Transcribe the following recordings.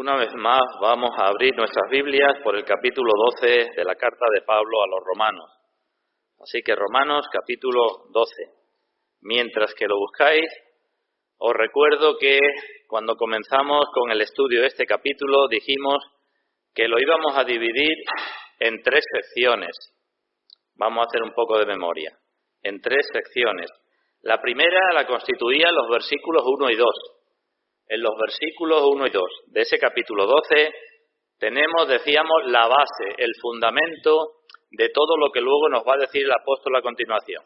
Una vez más vamos a abrir nuestras Biblias por el capítulo 12 de la carta de Pablo a los Romanos. Así que Romanos capítulo 12. Mientras que lo buscáis, os recuerdo que cuando comenzamos con el estudio de este capítulo dijimos que lo íbamos a dividir en 3 secciones. Vamos a hacer un poco de memoria. En 3 secciones. La primera la constituían los versículos 1 y 2. En los versículos 1 y 2 de ese capítulo 12 tenemos, decíamos, la base, el fundamento de todo lo que luego nos va a decir el apóstol a continuación.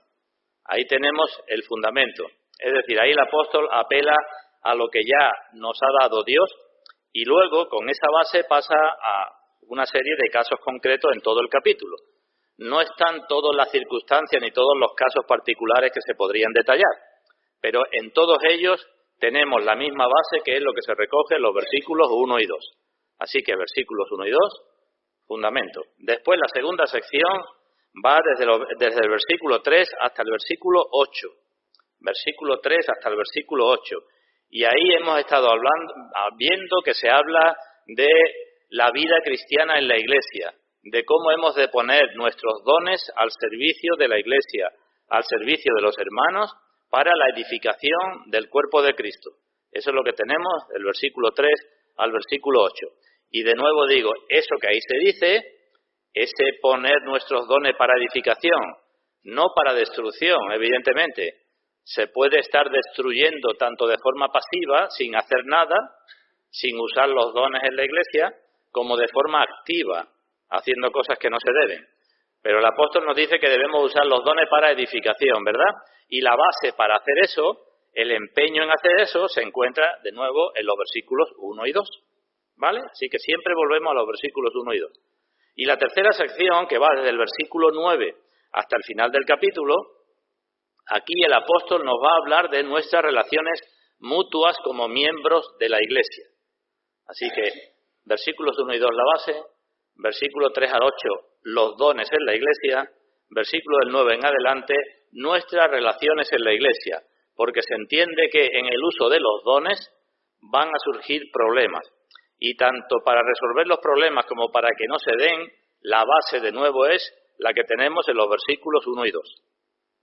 Ahí tenemos el fundamento. Es decir, ahí el apóstol apela a lo que ya nos ha dado Dios y luego con esa base pasa a una serie de casos concretos en todo el capítulo. No están todas las circunstancias ni todos los casos particulares que se podrían detallar, pero en todos ellos tenemos la misma base, que es lo que se recoge en los versículos 1 y 2. Así que versículos 1 y 2, fundamento. Después la segunda sección va desde el versículo 3 hasta el versículo 8. Versículo 3 hasta el versículo 8. Y ahí hemos estado viendo que se habla de la vida cristiana en la Iglesia, de cómo hemos de poner nuestros dones al servicio de la Iglesia, al servicio de los hermanos, para la edificación del cuerpo de Cristo. Eso es lo que tenemos del versículo 3 al versículo 8. Y de nuevo digo, eso que ahí se dice, ese poner nuestros dones para edificación, no para destrucción, evidentemente. Se puede estar destruyendo tanto de forma pasiva, sin hacer nada, sin usar los dones en la Iglesia, como de forma activa, haciendo cosas que no se deben. Pero el apóstol nos dice que debemos usar los dones para edificación, ¿verdad? Y la base para hacer eso, el empeño en hacer eso, se encuentra de nuevo en los versículos 1 y 2, ¿vale? Así que siempre volvemos a los versículos 1 y 2. Y la tercera sección, que va desde el versículo 9 hasta el final del capítulo, aquí el apóstol nos va a hablar de nuestras relaciones mutuas como miembros de la Iglesia. Así que versículos 1 y 2 la base, versículo 3 al 8 los dones en la Iglesia, versículo del 9 en adelante nuestras relaciones en la Iglesia, porque se entiende que en el uso de los dones van a surgir problemas. Y tanto para resolver los problemas como para que no se den, la base de nuevo es la que tenemos en los versículos 1 y 2.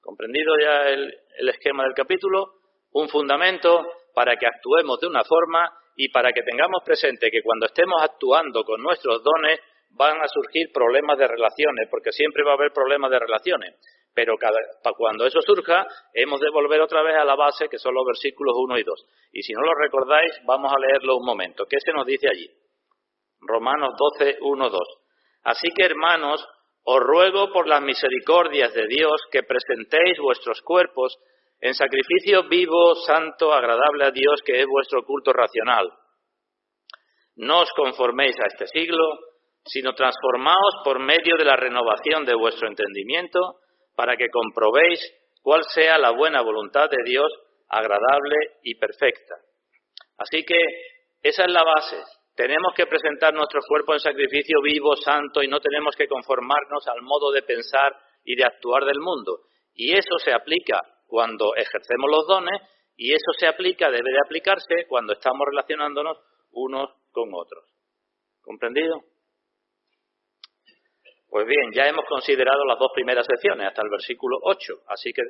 ¿Comprendido ya el esquema del capítulo? Un fundamento para que actuemos de una forma y para que tengamos presente que cuando estemos actuando con nuestros dones van a surgir problemas de relaciones, porque siempre va a haber problemas de relaciones. Pero cuando eso surja, hemos de volver otra vez a la base, que son los versículos 1 y 2. Y si no lo recordáis, vamos a leerlo un momento. ¿Qué se nos dice allí? Romanos 12, 1, 2. Así que, hermanos, os ruego por las misericordias de Dios que presentéis vuestros cuerpos en sacrificio vivo, santo, agradable a Dios, que es vuestro culto racional. No os conforméis a este siglo, sino transformaos por medio de la renovación de vuestro entendimiento, para que comprobéis cuál sea la buena voluntad de Dios, agradable y perfecta. Así que esa es la base. Tenemos que presentar nuestro cuerpo en sacrificio vivo, santo, y no tenemos que conformarnos al modo de pensar y de actuar del mundo. Y eso se aplica cuando ejercemos los dones, y eso se aplica, debe de aplicarse cuando estamos relacionándonos unos con otros. ¿Comprendido? Pues bien, ya hemos considerado las 2 primeras secciones, hasta el versículo 8, así que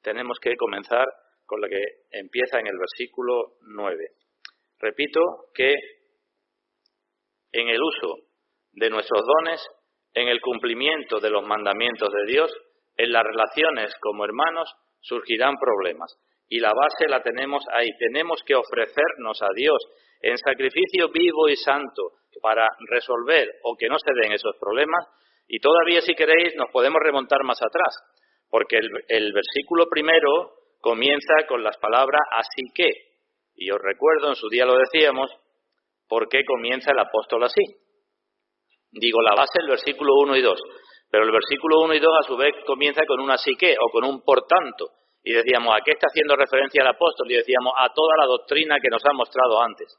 tenemos que comenzar con la que empieza en el versículo 9. Repito que en el uso de nuestros dones, en el cumplimiento de los mandamientos de Dios, en las relaciones como hermanos, surgirán problemas. Y la base la tenemos ahí. Tenemos que ofrecernos a Dios en sacrificio vivo y santo para resolver o que no se den esos problemas. Y todavía, si queréis, nos podemos remontar más atrás, porque el versículo primero comienza con las palabras así que. Y os recuerdo, en su día lo decíamos, ¿por qué comienza el apóstol así? Digo, la base es el versículo 1 y 2, pero el versículo 1 y 2 a su vez comienza con un así que, o con un por tanto. Y decíamos, ¿a qué está haciendo referencia el apóstol? Y decíamos, a toda la doctrina que nos ha mostrado antes.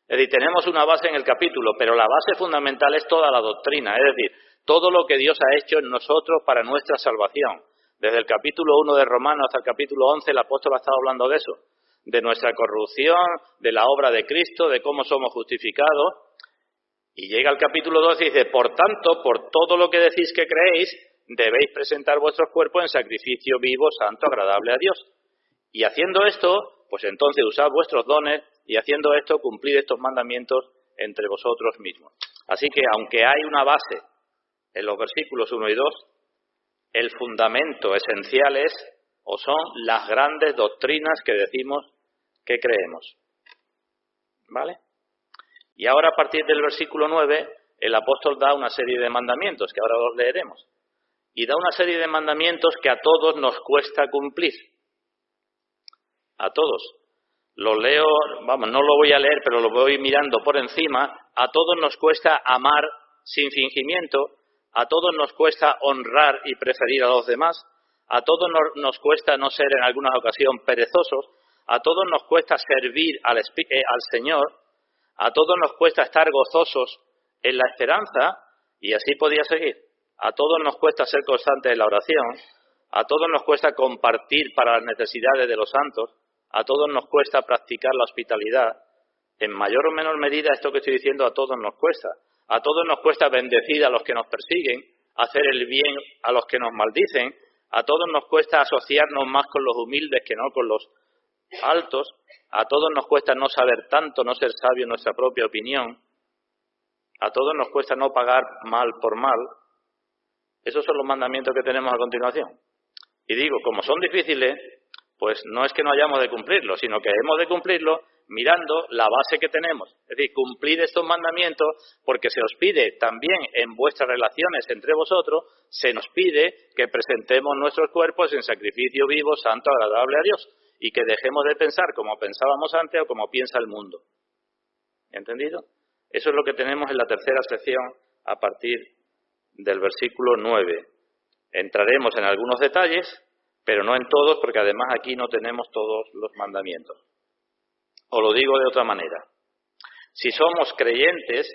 Es decir, tenemos una base en el capítulo, pero la base fundamental es toda la doctrina, es decir, todo lo que Dios ha hecho en nosotros para nuestra salvación. Desde el capítulo 1 de Romanos hasta el capítulo 11 el apóstol ha estado hablando de eso, de nuestra corrupción, de la obra de Cristo, de cómo somos justificados. Y llega al capítulo 12 y dice, por tanto, por todo lo que decís que creéis, debéis presentar vuestros cuerpos en sacrificio vivo, santo, agradable a Dios. Y haciendo esto, pues entonces usad vuestros dones, y haciendo esto, cumplid estos mandamientos entre vosotros mismos. Así que, aunque hay una base en los versículos 1 y 2, el fundamento esencial es, o son, las grandes doctrinas que decimos que creemos. ¿Vale? Y ahora, a partir del versículo 9, el apóstol da una serie de mandamientos, que ahora los leeremos. Y da una serie de mandamientos que a todos nos cuesta cumplir. A todos. Lo leo, vamos, no lo voy a leer, pero lo voy mirando por encima. A todos nos cuesta amar sin fingimiento. A todos nos cuesta honrar y preferir a los demás. A todos nos cuesta no ser en alguna ocasión perezosos. A todos nos cuesta servir al Señor. A todos nos cuesta estar gozosos en la esperanza. Y así podía seguir. A todos nos cuesta ser constantes en la oración. A todos nos cuesta compartir para las necesidades de los santos. A todos nos cuesta practicar la hospitalidad. En mayor o menor medida, esto que estoy diciendo a todos nos cuesta. A todos nos cuesta bendecir a los que nos persiguen, hacer el bien a los que nos maldicen. A todos nos cuesta asociarnos más con los humildes que no con los altos. A todos nos cuesta no saber tanto, no ser sabios en nuestra propia opinión. A todos nos cuesta no pagar mal por mal. Esos son los mandamientos que tenemos a continuación. Y digo, como son difíciles, pues no es que no hayamos de cumplirlo, sino que hemos de cumplirlo mirando la base que tenemos. Es decir, cumplir estos mandamientos porque se os pide también en vuestras relaciones entre vosotros, se nos pide que presentemos nuestros cuerpos en sacrificio vivo, santo, agradable a Dios, y que dejemos de pensar como pensábamos antes o como piensa el mundo. ¿Entendido? Eso es lo que tenemos en la tercera sección a partir del versículo 9. Entraremos en algunos detalles, pero no en todos, porque además aquí no tenemos todos los mandamientos. Os lo digo de otra manera. Si somos creyentes,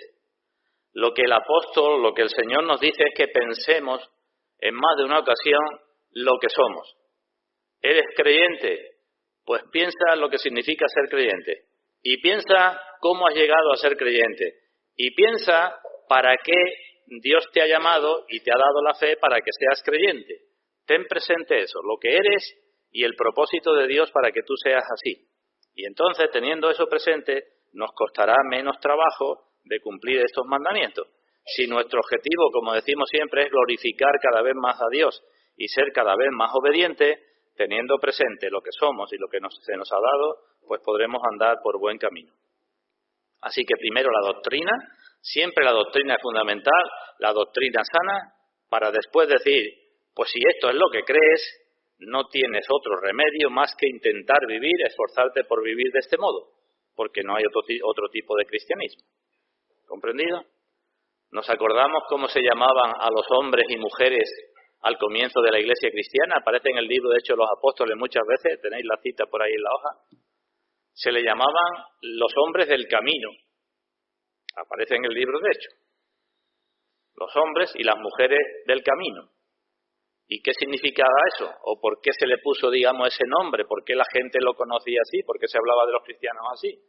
lo que el apóstol, lo que el Señor nos dice es que pensemos en más de una ocasión lo que somos. ¿Eres creyente? Pues piensa lo que significa ser creyente. Y piensa cómo has llegado a ser creyente. Y piensa para qué Dios te ha llamado y te ha dado la fe para que seas creyente. Ten presente eso, lo que eres y el propósito de Dios para que tú seas así. Y entonces, teniendo eso presente, nos costará menos trabajo de cumplir estos mandamientos. Si nuestro objetivo, como decimos siempre, es glorificar cada vez más a Dios y ser cada vez más obediente, teniendo presente lo que somos y lo que se nos ha dado, pues podremos andar por buen camino. Así que primero la doctrina, siempre la doctrina es fundamental, la doctrina sana, para después decir, pues si esto es lo que crees, no tienes otro remedio más que intentar vivir, esforzarte por vivir de este modo, porque no hay otro tipo de cristianismo. ¿Comprendido? ¿Nos acordamos cómo se llamaban a los hombres y mujeres al comienzo de la iglesia cristiana? Aparece en el libro de Hechos de los Apóstoles muchas veces, tenéis la cita por ahí en la hoja. Se le llamaban los hombres del camino. Aparece en el libro de Hechos. Los hombres y las mujeres del camino. ¿Y qué significaba eso? ¿O por qué se le puso, digamos, ese nombre? ¿Por qué la gente lo conocía así? ¿Por qué se hablaba de los cristianos así?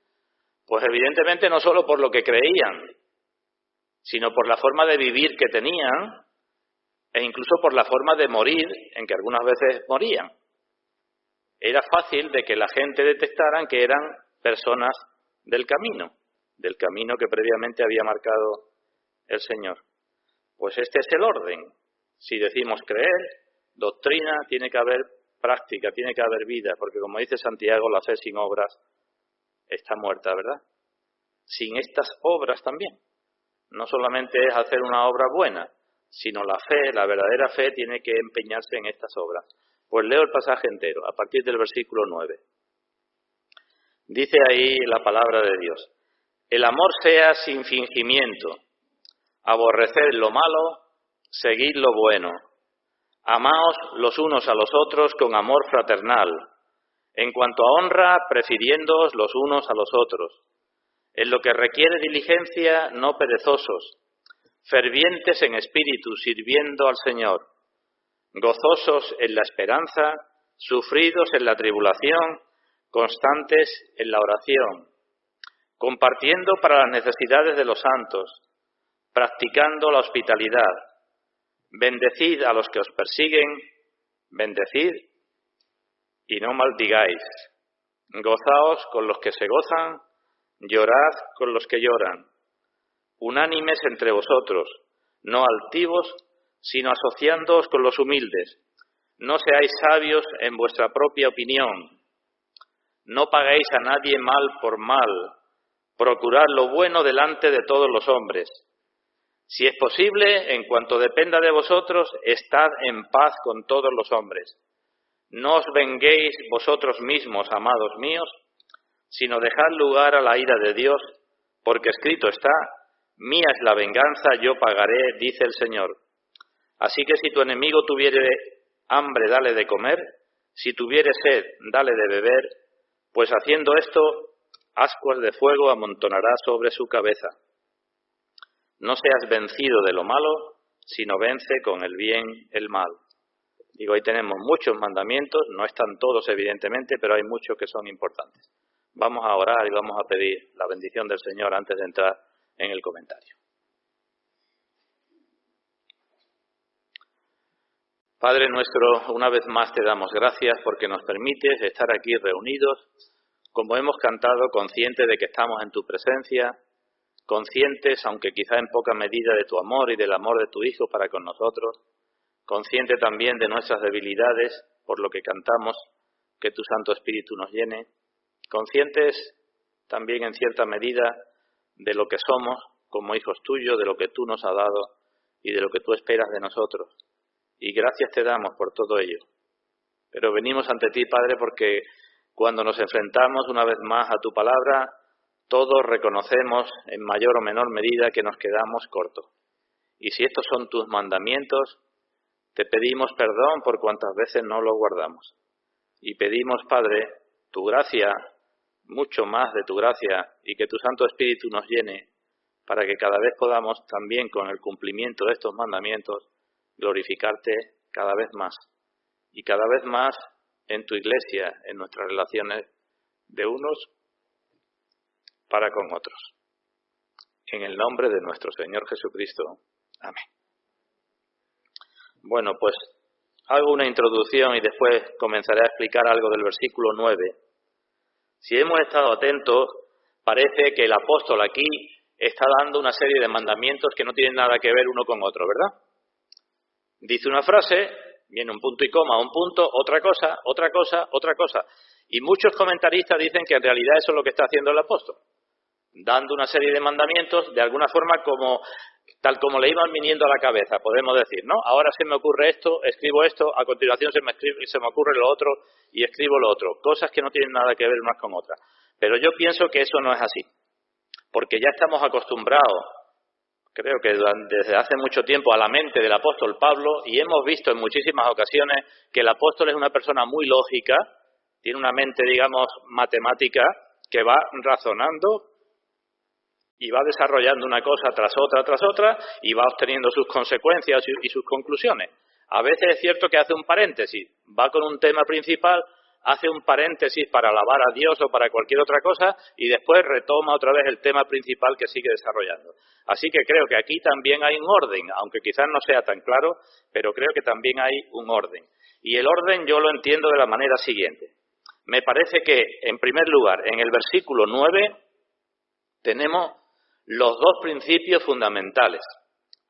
Pues evidentemente no solo por lo que creían, sino por la forma de vivir que tenían e incluso por la forma de morir en que algunas veces morían. Era fácil de que la gente detectaran que eran personas del camino que previamente había marcado el Señor. Pues este es el orden. Si decimos creer, doctrina, tiene que haber práctica, tiene que haber vida, porque como dice Santiago, la fe sin obras está muerta, ¿verdad? Sin estas obras también. No solamente es hacer una obra buena, sino la fe, la verdadera fe, tiene que empeñarse en estas obras. Pues leo el pasaje entero, a partir del versículo 9. Dice ahí la palabra de Dios: el amor sea sin fingimiento, aborreced lo malo, seguid lo bueno, amaos los unos a los otros con amor fraternal, en cuanto a honra, prefiriéndoos los unos a los otros, en lo que requiere diligencia, no perezosos, fervientes en espíritu, sirviendo al Señor, gozosos en la esperanza, sufridos en la tribulación, constantes en la oración, compartiendo para las necesidades de los santos, practicando la hospitalidad. Bendecid a los que os persiguen, bendecid y no maldigáis. Gozaos con los que se gozan, llorad con los que lloran. Unánimes entre vosotros, no altivos, sino asociándoos con los humildes. No seáis sabios en vuestra propia opinión. No paguéis a nadie mal por mal. Procurad lo bueno delante de todos los hombres. Si es posible, en cuanto dependa de vosotros, estad en paz con todos los hombres. No os venguéis vosotros mismos, amados míos, sino dejad lugar a la ira de Dios, porque escrito está: mía es la venganza, yo pagaré, dice el Señor. Así que si tu enemigo tuviere hambre, dale de comer, si tuviere sed, dale de beber, pues haciendo esto, ascuas de fuego amontonará sobre su cabeza. No seas vencido de lo malo, sino vence con el bien el mal. Digo, ahí tenemos muchos mandamientos, no están todos evidentemente, pero hay muchos que son importantes. Vamos a orar y vamos a pedir la bendición del Señor antes de entrar en el comentario. Padre nuestro, una vez más te damos gracias porque nos permites estar aquí reunidos, como hemos cantado, conscientes de que estamos en tu presencia, conscientes, aunque quizá en poca medida, de tu amor y del amor de tu Hijo para con nosotros, consciente también de nuestras debilidades, por lo que cantamos, que tu Santo Espíritu nos llene, conscientes también en cierta medida de lo que somos como hijos tuyos, de lo que tú nos has dado y de lo que tú esperas de nosotros. Y gracias te damos por todo ello. Pero venimos ante ti, Padre, porque cuando nos enfrentamos una vez más a tu palabra, todos reconocemos en mayor o menor medida que nos quedamos cortos. Y si estos son tus mandamientos, te pedimos perdón por cuantas veces no los guardamos. Y pedimos, Padre, tu gracia, mucho más de tu gracia, y que tu Santo Espíritu nos llene, para que cada vez podamos también con el cumplimiento de estos mandamientos glorificarte cada vez más. Y cada vez más en tu iglesia, en nuestras relaciones de unos para con otros. En el nombre de nuestro Señor Jesucristo. Amén. Bueno, pues hago una introducción y después comenzaré a explicar algo del versículo 9. Si hemos estado atentos, parece que el apóstol aquí está dando una serie de mandamientos que no tienen nada que ver uno con otro, ¿verdad? Dice una frase, viene un punto y coma, un punto, otra cosa, otra cosa, otra cosa. Y muchos comentaristas dicen que en realidad eso es lo que está haciendo el apóstol, dando una serie de mandamientos de alguna forma tal como le iban viniendo a la cabeza, podemos decir, ¿no? Ahora se me ocurre esto, escribo esto, a continuación se me ocurre lo otro y escribo lo otro. Cosas que no tienen nada que ver unas con otras. Pero yo pienso que eso no es así, porque ya estamos acostumbrados, creo que desde hace mucho tiempo, a la mente del apóstol Pablo, y hemos visto en muchísimas ocasiones que el apóstol es una persona muy lógica, tiene una mente, digamos, matemática, que va razonando y va desarrollando una cosa tras otra, y va obteniendo sus consecuencias y sus conclusiones. A veces es cierto que hace un paréntesis, va con un tema principal, hace un paréntesis para alabar a Dios o para cualquier otra cosa, y después retoma otra vez el tema principal que sigue desarrollando. Así que creo que aquí también hay un orden, aunque quizás no sea tan claro, pero creo que también hay un orden. Y el orden yo lo entiendo de la manera siguiente. Me parece que, en primer lugar, en el versículo 9, tenemos los dos principios fundamentales.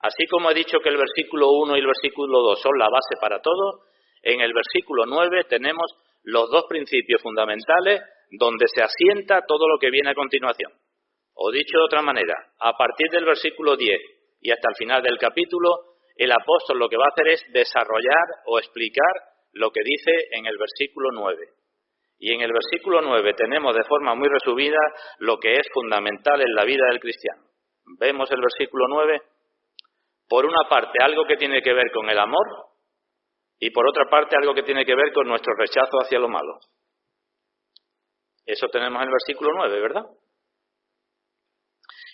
Así como he dicho que el versículo 1 y el versículo 2 son la base para todo, en el versículo 9 tenemos los dos principios fundamentales donde se asienta todo lo que viene a continuación. O dicho de otra manera, a partir del versículo 10 y hasta el final del capítulo, el apóstol lo que va a hacer es desarrollar o explicar lo que dice en el versículo 9. Y en el versículo 9 tenemos de forma muy resumida lo que es fundamental en la vida del cristiano. Vemos el versículo 9, por una parte algo que tiene que ver con el amor y por otra parte algo que tiene que ver con nuestro rechazo hacia lo malo. Eso tenemos en el versículo 9, ¿verdad?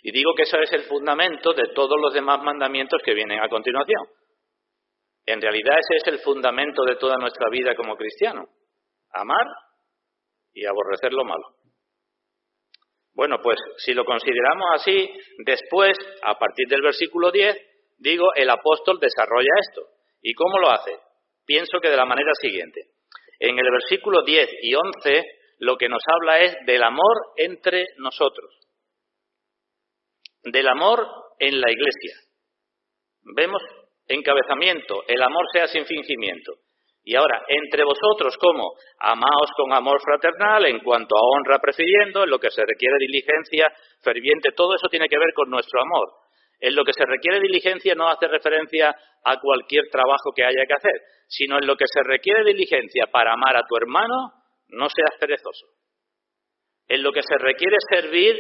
Y digo que eso es el fundamento de todos los demás mandamientos que vienen a continuación. En realidad ese es el fundamento de toda nuestra vida como cristiano. Amar y aborrecer lo malo. Bueno, pues si lo consideramos así, después, a partir del versículo 10, digo, el apóstol desarrolla esto. ¿Y cómo lo hace? Pienso que de la manera siguiente. En el versículo 10 y 11, lo que nos habla es del amor entre nosotros. Del amor en la Iglesia. Vemos encabezamiento, el amor sea sin fingimiento. Y ahora, entre vosotros, ¿cómo? Amaos con amor fraternal, en cuanto a honra prefiriendo, en lo que se requiere diligencia ferviente, todo eso tiene que ver con nuestro amor. En lo que se requiere diligencia no hace referencia a cualquier trabajo que haya que hacer, sino en lo que se requiere diligencia para amar a tu hermano, no seas perezoso. En lo que se requiere servir,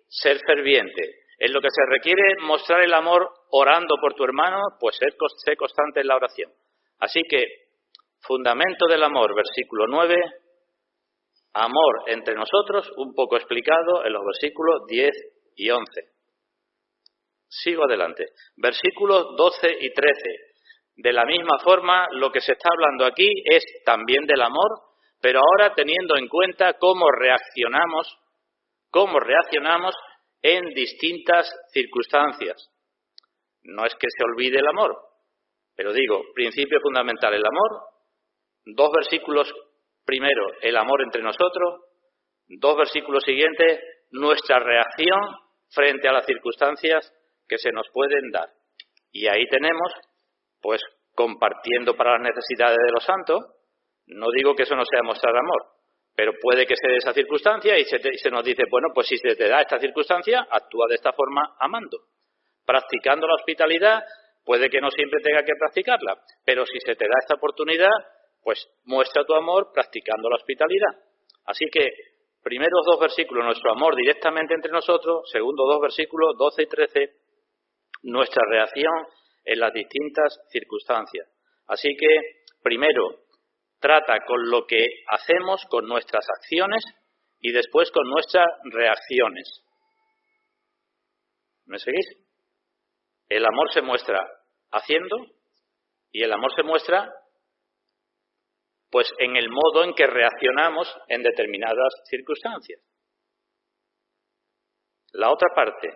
ser ferviente. En lo que se requiere mostrar el amor orando por tu hermano, pues sé constante en la oración. Así que, fundamento del amor, versículo 9, amor entre nosotros, un poco explicado en los versículos 10 y 11. Sigo adelante. Versículos 12 y 13. De la misma forma, lo que se está hablando aquí es también del amor, pero ahora teniendo en cuenta cómo reaccionamos en distintas circunstancias. No es que se olvide el amor, pero digo, principio fundamental, el amor, 2 versículos primero, el amor entre nosotros, 2 versículos siguientes, nuestra reacción frente a las circunstancias que se nos pueden dar. Y ahí tenemos, pues, compartiendo para las necesidades de los santos. No digo que eso no sea mostrar amor, pero puede que se dé esa circunstancia y se nos dice, bueno, pues si se te da esta circunstancia, actúa de esta forma amando. Practicando la hospitalidad, puede que no siempre tenga que practicarla, pero si se te da esta oportunidad, pues muestra tu amor practicando la hospitalidad. Así que, primeros 2 versículos, nuestro amor directamente entre nosotros, segundo 2 versículos, 12 y 13, nuestra reacción en las distintas circunstancias. Así que, primero, trata con lo que hacemos, con nuestras acciones, y después con nuestras reacciones. ¿Me seguís? El amor se muestra haciendo y el amor se muestra pues en el modo en que reaccionamos en determinadas circunstancias. La otra parte,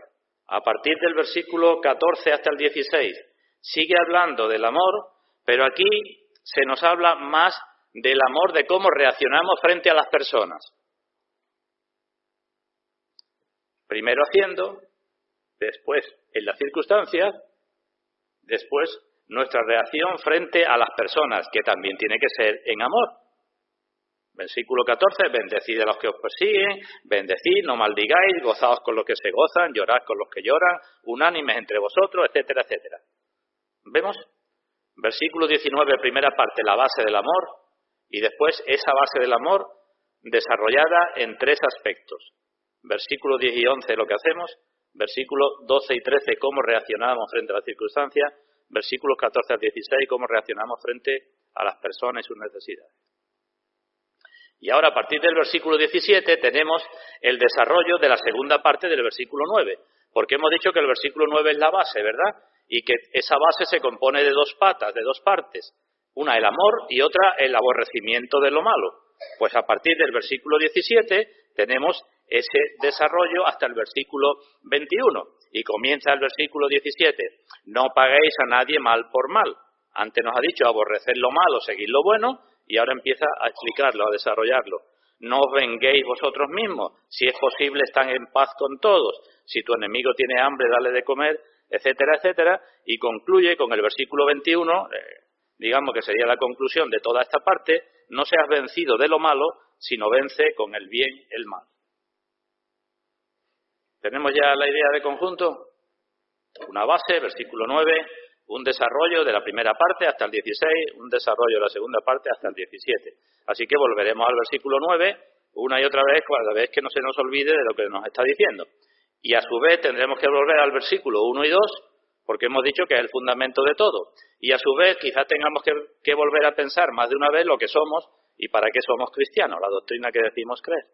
a partir del versículo 14 hasta el 16, sigue hablando del amor, pero aquí se nos habla más del amor, de cómo reaccionamos frente a las personas. Primero haciendo, después en las circunstancias, después nuestra reacción frente a las personas, que también tiene que ser en amor. Versículo 14, bendecid a los que os persiguen, bendecid, no maldigáis, gozaos con los que se gozan, llorad con los que lloran, unánimes entre vosotros, etcétera, etcétera. ¿Vemos? Versículo 19, primera parte, la base del amor, y después esa base del amor desarrollada en 3 aspectos. Versículo 10 y 11, lo que hacemos. Versículos 12 y 13, cómo reaccionamos frente a las circunstancias. Versículos 14 al 16, cómo reaccionamos frente a las personas y sus necesidades. Y ahora, a partir del versículo 17, tenemos el desarrollo de la segunda parte del versículo 9, porque hemos dicho que el versículo 9 es la base, ¿verdad? Y que esa base se compone de 2 patas, de 2 partes. Una el amor y otra el aborrecimiento de lo malo. Pues a partir del versículo 17 tenemos ese desarrollo hasta el versículo 21. Y comienza el versículo 17. No paguéis a nadie mal por mal. Antes nos ha dicho aborrecer lo malo, seguir lo bueno, y ahora empieza a explicarlo, a desarrollarlo. No os venguéis vosotros mismos. Si es posible, están en paz con todos. Si tu enemigo tiene hambre, dale de comer, etcétera, etcétera. Y concluye con el versículo 21, digamos que sería la conclusión de toda esta parte. No seas vencido de lo malo, sino vence con el bien el mal. ¿Tenemos ya la idea de conjunto? Una base, versículo 9, un desarrollo de la primera parte hasta el 16, un desarrollo de la segunda parte hasta el 17. Así que volveremos al versículo 9 una y otra vez, cada vez que no se nos olvide de lo que nos está diciendo. Y a su vez tendremos que volver al versículo 1 y 2, porque hemos dicho que es el fundamento de todo. Y a su vez quizás tengamos que volver a pensar más de una vez lo que somos y para qué somos cristianos, la doctrina que decimos creer.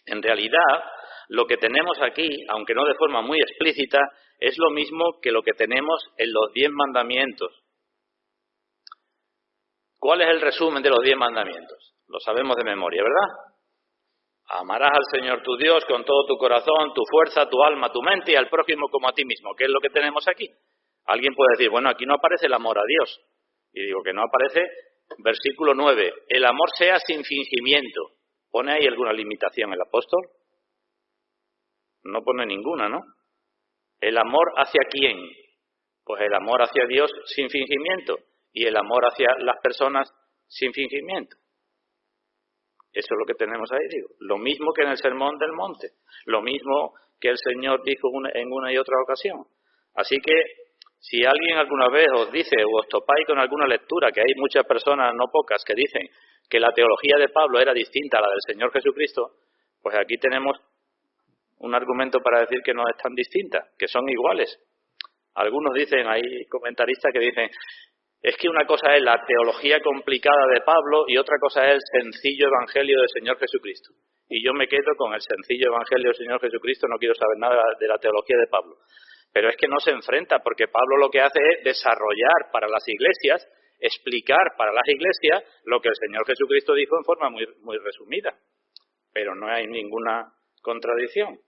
En realidad, lo que tenemos aquí, aunque no de forma muy explícita, es lo mismo que lo que tenemos en los 10 mandamientos. ¿Cuál es el resumen de los 10 mandamientos? Lo sabemos de memoria, ¿verdad? Amarás al Señor tu Dios con todo tu corazón, tu fuerza, tu alma, tu mente y al prójimo como a ti mismo. ¿Qué es lo que tenemos aquí? Alguien puede decir, bueno, aquí no aparece el amor a Dios. Y digo que no aparece, versículo 9, el amor sea sin fingimiento. ¿Pone ahí alguna limitación el apóstol? No pone ninguna, ¿no? ¿El amor hacia quién? Pues el amor hacia Dios sin fingimiento y el amor hacia las personas sin fingimiento. Eso es lo que tenemos ahí, digo. Lo mismo que en el Sermón del Monte, lo mismo que el Señor dijo en una y otra ocasión. Así que si alguien alguna vez os dice o os topáis con alguna lectura, que hay muchas personas, no pocas, que dicen que la teología de Pablo era distinta a la del Señor Jesucristo, pues aquí tenemos un argumento para decir que no es tan distinta, que son iguales. Algunos dicen, hay comentaristas que dicen, es que una cosa es la teología complicada de Pablo y otra cosa es el sencillo evangelio del Señor Jesucristo. Y yo me quedo con el sencillo evangelio del Señor Jesucristo, no quiero saber nada de la teología de Pablo. Pero es que no se enfrenta, porque Pablo lo que hace es desarrollar para las iglesias, explicar para las iglesias lo que el Señor Jesucristo dijo en forma muy, muy resumida. Pero no hay ninguna contradicción.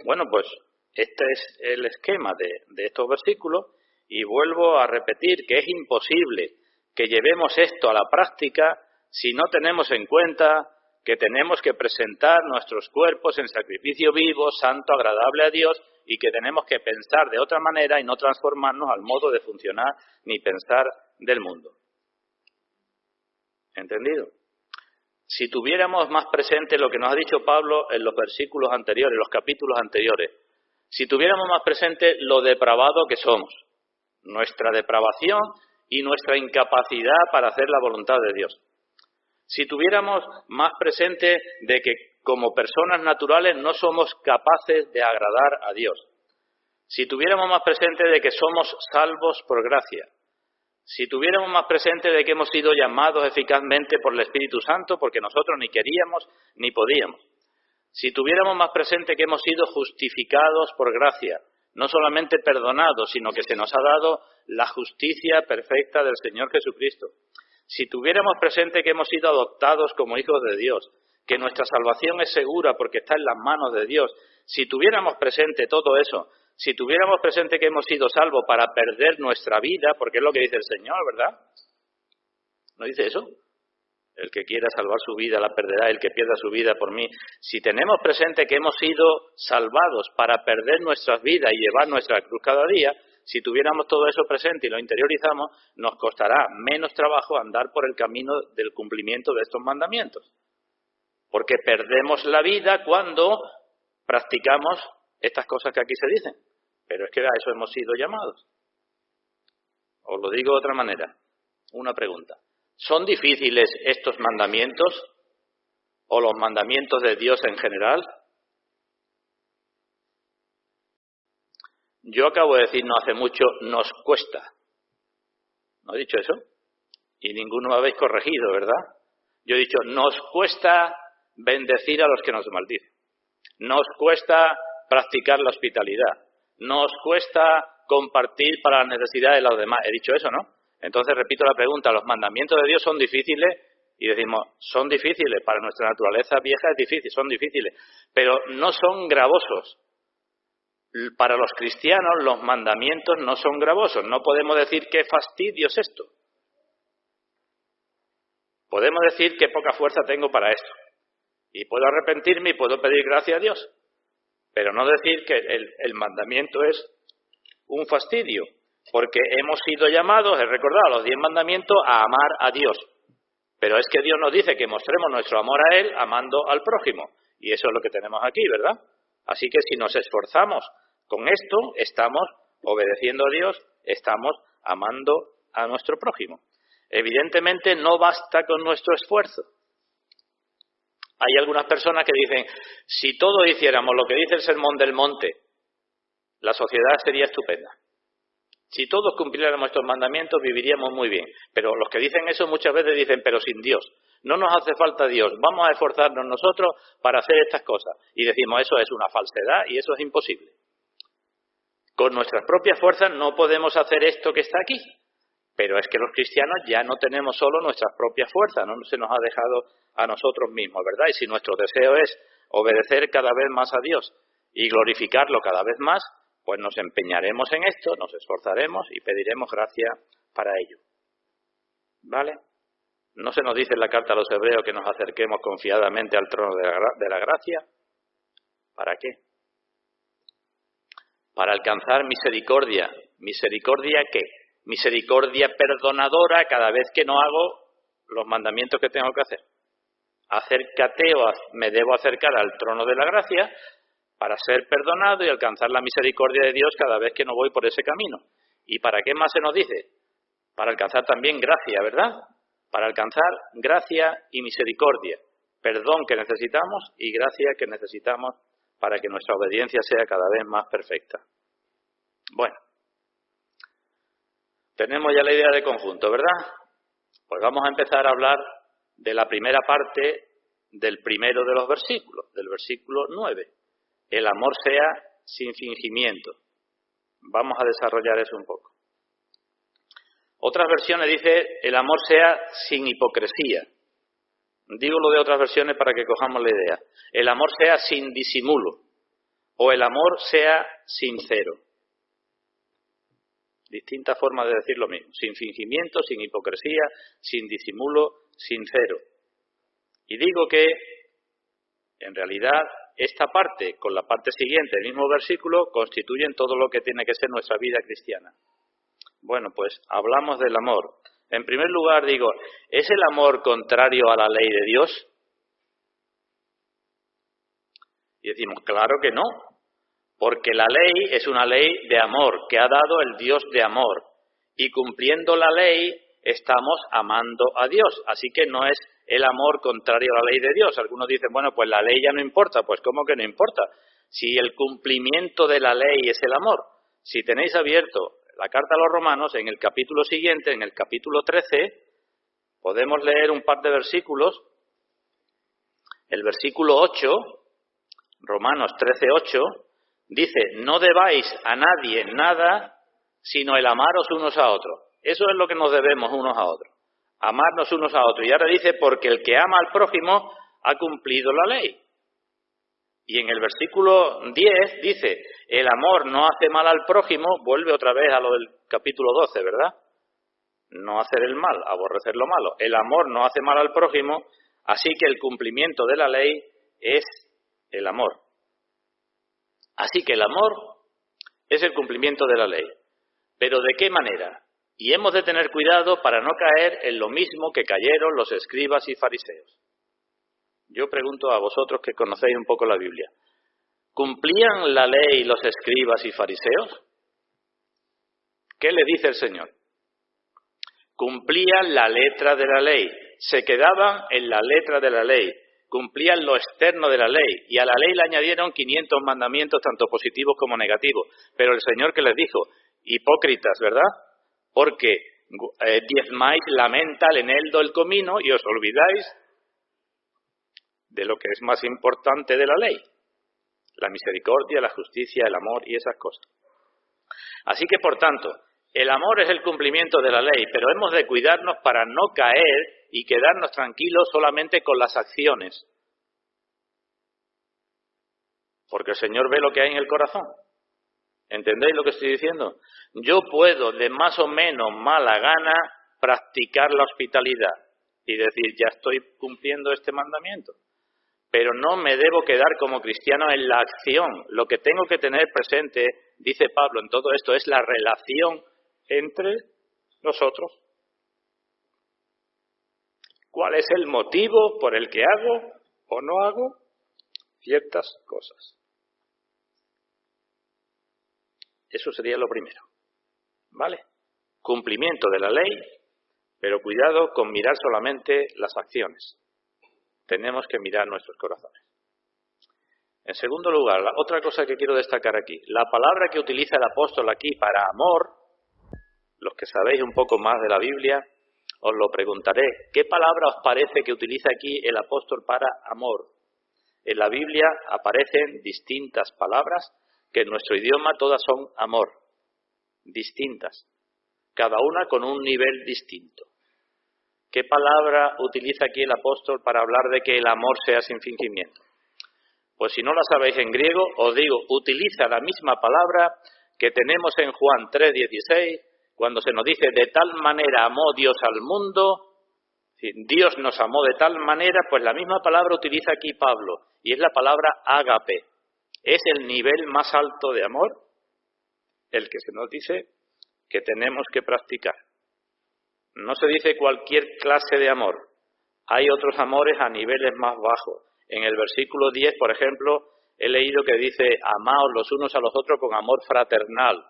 Bueno, pues este es el esquema de estos versículos y vuelvo a repetir que es imposible que llevemos esto a la práctica si no tenemos en cuenta que tenemos que presentar nuestros cuerpos en sacrificio vivo, santo, agradable a Dios y que tenemos que pensar de otra manera y no transformarnos al modo de funcionar ni pensar del mundo. ¿Entendido? Si tuviéramos más presente lo que nos ha dicho Pablo en los versículos anteriores, los capítulos anteriores, si tuviéramos más presente lo depravado que somos, nuestra depravación y nuestra incapacidad para hacer la voluntad de Dios, si tuviéramos más presente de que como personas naturales no somos capaces de agradar a Dios, si tuviéramos más presente de que somos salvos por gracia, si tuviéramos más presente de que hemos sido llamados eficazmente por el Espíritu Santo porque nosotros ni queríamos ni podíamos, si tuviéramos más presente que hemos sido justificados por gracia, no solamente perdonados, sino que se nos ha dado la justicia perfecta del Señor Jesucristo, si tuviéramos presente que hemos sido adoptados como hijos de Dios, que nuestra salvación es segura porque está en las manos de Dios, si tuviéramos presente todo eso, si tuviéramos presente que hemos sido salvos para perder nuestra vida, porque es lo que dice el Señor, ¿verdad? ¿No dice eso? El que quiera salvar su vida la perderá, el que pierda su vida por mí. Si tenemos presente que hemos sido salvados para perder nuestras vidas y llevar nuestra cruz cada día, si tuviéramos todo eso presente y lo interiorizamos, nos costará menos trabajo andar por el camino del cumplimiento de estos mandamientos. Porque perdemos la vida cuando practicamos estas cosas que aquí se dicen. Pero es que a eso hemos sido llamados. Os lo digo de otra manera. Una pregunta. ¿Son difíciles estos mandamientos o los mandamientos de Dios en general? Yo acabo de decir no hace mucho, nos cuesta. ¿No he dicho eso? Y ninguno me habéis corregido, ¿verdad? Yo he dicho, nos cuesta bendecir a los que nos maldicen. Nos cuesta practicar la hospitalidad. Nos cuesta compartir para las necesidades de los demás. He dicho eso, ¿no? Entonces repito la pregunta, ¿los mandamientos de Dios son difíciles? Y decimos, son difíciles, para nuestra naturaleza vieja es difícil, son difíciles, pero no son gravosos. Para los cristianos los mandamientos no son gravosos, no podemos decir qué fastidio es esto. Podemos decir qué poca fuerza tengo para esto. Y puedo arrepentirme y puedo pedir gracia a Dios, pero no decir que el mandamiento es un fastidio. Porque hemos sido llamados, he recordado, los 10 mandamientos a amar a Dios. Pero es que Dios nos dice que mostremos nuestro amor a Él amando al prójimo. Y eso es lo que tenemos aquí, ¿verdad? Así que si nos esforzamos con esto, estamos obedeciendo a Dios, estamos amando a nuestro prójimo. Evidentemente no basta con nuestro esfuerzo. Hay algunas personas que dicen, si todos hiciéramos lo que dice el Sermón del Monte, la sociedad sería estupenda. Si todos cumpliéramos estos mandamientos, viviríamos muy bien. Pero los que dicen eso muchas veces dicen, pero sin Dios. No nos hace falta Dios, vamos a esforzarnos nosotros para hacer estas cosas. Y decimos, eso es una falsedad y eso es imposible. Con nuestras propias fuerzas no podemos hacer esto que está aquí. Pero es que los cristianos ya no tenemos solo nuestras propias fuerzas, no se nos ha dejado a nosotros mismos, ¿verdad? Y si nuestro deseo es obedecer cada vez más a Dios y glorificarlo cada vez más, pues nos empeñaremos en esto, nos esforzaremos y pediremos gracia para ello. ¿Vale? ¿No se nos dice en la carta a los hebreos que nos acerquemos confiadamente al trono de la gracia? ¿Para qué? Para alcanzar misericordia. ¿Misericordia qué? Misericordia perdonadora cada vez que no hago los mandamientos que tengo que hacer. Acércate o me debo acercar al trono de la gracia para ser perdonado y alcanzar la misericordia de Dios cada vez que no voy por ese camino. ¿Y para qué más se nos dice? Para alcanzar también gracia, ¿verdad? Para alcanzar gracia y misericordia. Perdón que necesitamos y gracia que necesitamos para que nuestra obediencia sea cada vez más perfecta. Bueno, tenemos ya la idea de conjunto, ¿verdad? Pues vamos a empezar a hablar de la primera parte del primero de los versículos, del versículo 9. El amor sea sin fingimiento. Vamos a desarrollar eso un poco. Otras versiones dice el amor sea sin hipocresía. Digo lo de otras versiones para que cojamos la idea. El amor sea sin disimulo o el amor sea sincero. Distintas formas de decir lo mismo. Sin fingimiento, sin hipocresía, sin disimulo, sincero. Y digo que, en realidad, esta parte con la parte siguiente del mismo versículo constituyen todo lo que tiene que ser nuestra vida cristiana. Bueno, pues hablamos del amor. En primer lugar digo, ¿es el amor contrario a la ley de Dios? Y decimos, claro que no, porque la ley es una ley de amor que ha dado el Dios de amor. Y cumpliendo la ley estamos amando a Dios. Así que no es el amor contrario a la ley de Dios. Algunos dicen, bueno, pues la ley ya no importa. Pues ¿cómo que no importa? Si el cumplimiento de la ley es el amor. Si tenéis abierto la carta a los Romanos, en el capítulo siguiente, en el capítulo 13, podemos leer un par de versículos. El versículo 8, Romanos 13:8, dice, no debáis a nadie nada, sino el amaros unos a otros. Eso es lo que nos debemos unos a otros, amarnos unos a otros. Y ahora dice, porque el que ama al prójimo ha cumplido la ley. Y en el versículo 10 dice, el amor no hace mal al prójimo, vuelve otra vez a lo del capítulo 12, ¿verdad? No hacer el mal, aborrecer lo malo. El amor no hace mal al prójimo, así que el cumplimiento de la ley es el amor. Así que el amor es el cumplimiento de la ley. ¿Pero de qué manera? Y hemos de tener cuidado para no caer en lo mismo que cayeron los escribas y fariseos. Yo pregunto a vosotros que conocéis un poco la Biblia, ¿cumplían la ley los escribas y fariseos? ¿Qué le dice el Señor? Cumplían la letra de la ley, se quedaban en la letra de la ley, cumplían lo externo de la ley, y a la ley le añadieron 500 mandamientos, tanto positivos como negativos. Pero el Señor, ¿qué les dijo? Hipócritas, ¿verdad? Porque diezmáis la menta, el eneldo, el comino, y os olvidáis de lo que es más importante de la ley, la misericordia, la justicia, el amor y esas cosas. Así que, por tanto, el amor es el cumplimiento de la ley, pero hemos de cuidarnos para no caer y quedarnos tranquilos solamente con las acciones. Porque el Señor ve lo que hay en el corazón. ¿Entendéis lo que estoy diciendo? Yo puedo, de más o menos mala gana, practicar la hospitalidad y decir, ya estoy cumpliendo este mandamiento. Pero no me debo quedar como cristiano en la acción. Lo que tengo que tener presente, dice Pablo en todo esto, es la relación entre nosotros. ¿Cuál es el motivo por el que hago o no hago ciertas cosas? Eso sería lo primero. ¿Vale? Cumplimiento de la ley, pero cuidado con mirar solamente las acciones. Tenemos que mirar nuestros corazones. En segundo lugar, la otra cosa que quiero destacar aquí, la palabra que utiliza el apóstol aquí para amor, los que sabéis un poco más de la Biblia, os lo preguntaré. ¿Qué palabra os parece que utiliza aquí el apóstol para amor? En la Biblia aparecen distintas palabras que en nuestro idioma todas son amor, distintas. cada una con un nivel distinto. ¿Qué palabra utiliza aquí el apóstol para hablar de que el amor sea sin fingimiento? Pues si no la sabéis en griego, os digo, utiliza la misma palabra que tenemos en Juan 3:16, cuando se nos dice, de tal manera amó Dios al mundo, Dios nos amó de tal manera, pues la misma palabra utiliza aquí Pablo, y es la palabra ágape. Es el nivel más alto de amor, el que se nos dice que tenemos que practicar. No se dice cualquier clase de amor. Hay otros amores a niveles más bajos. En el versículo 10, por ejemplo, he leído que dice, amaos los unos a los otros con amor fraternal.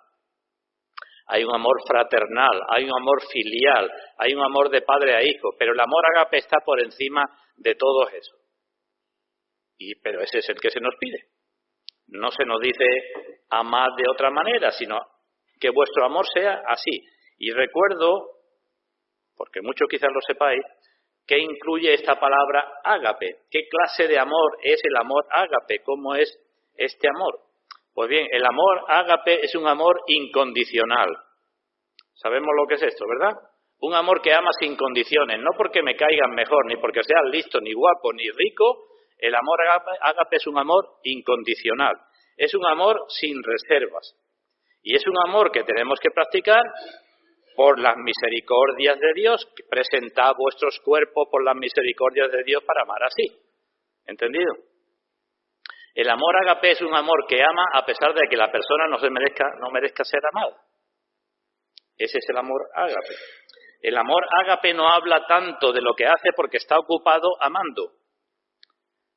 Hay un amor fraternal, hay un amor filial, hay un amor de padre a hijo, pero el amor ágape está por encima de todo eso. Pero ese es el que se nos pide. No se nos dice amad de otra manera, sino que vuestro amor sea así. Y recuerdo, porque muchos quizás lo sepáis, ¿qué incluye esta palabra ágape? ¿Qué clase de amor es el amor ágape? ¿Cómo es este amor? Pues bien, el amor ágape es un amor incondicional. Sabemos lo que es esto, ¿verdad? Un amor que ama sin condiciones, no porque me caigan mejor, ni porque sean listo, ni guapo, ni rico. El amor ágape es un amor incondicional. Es un amor sin reservas. Y es un amor que tenemos que practicar por las misericordias de Dios. Presentad vuestros cuerpos por las misericordias de Dios para amar así. ¿Entendido? El amor ágape es un amor que ama a pesar de que la persona no merezca ser amada. Ese es el amor ágape. El amor ágape no habla tanto de lo que hace porque está ocupado amando.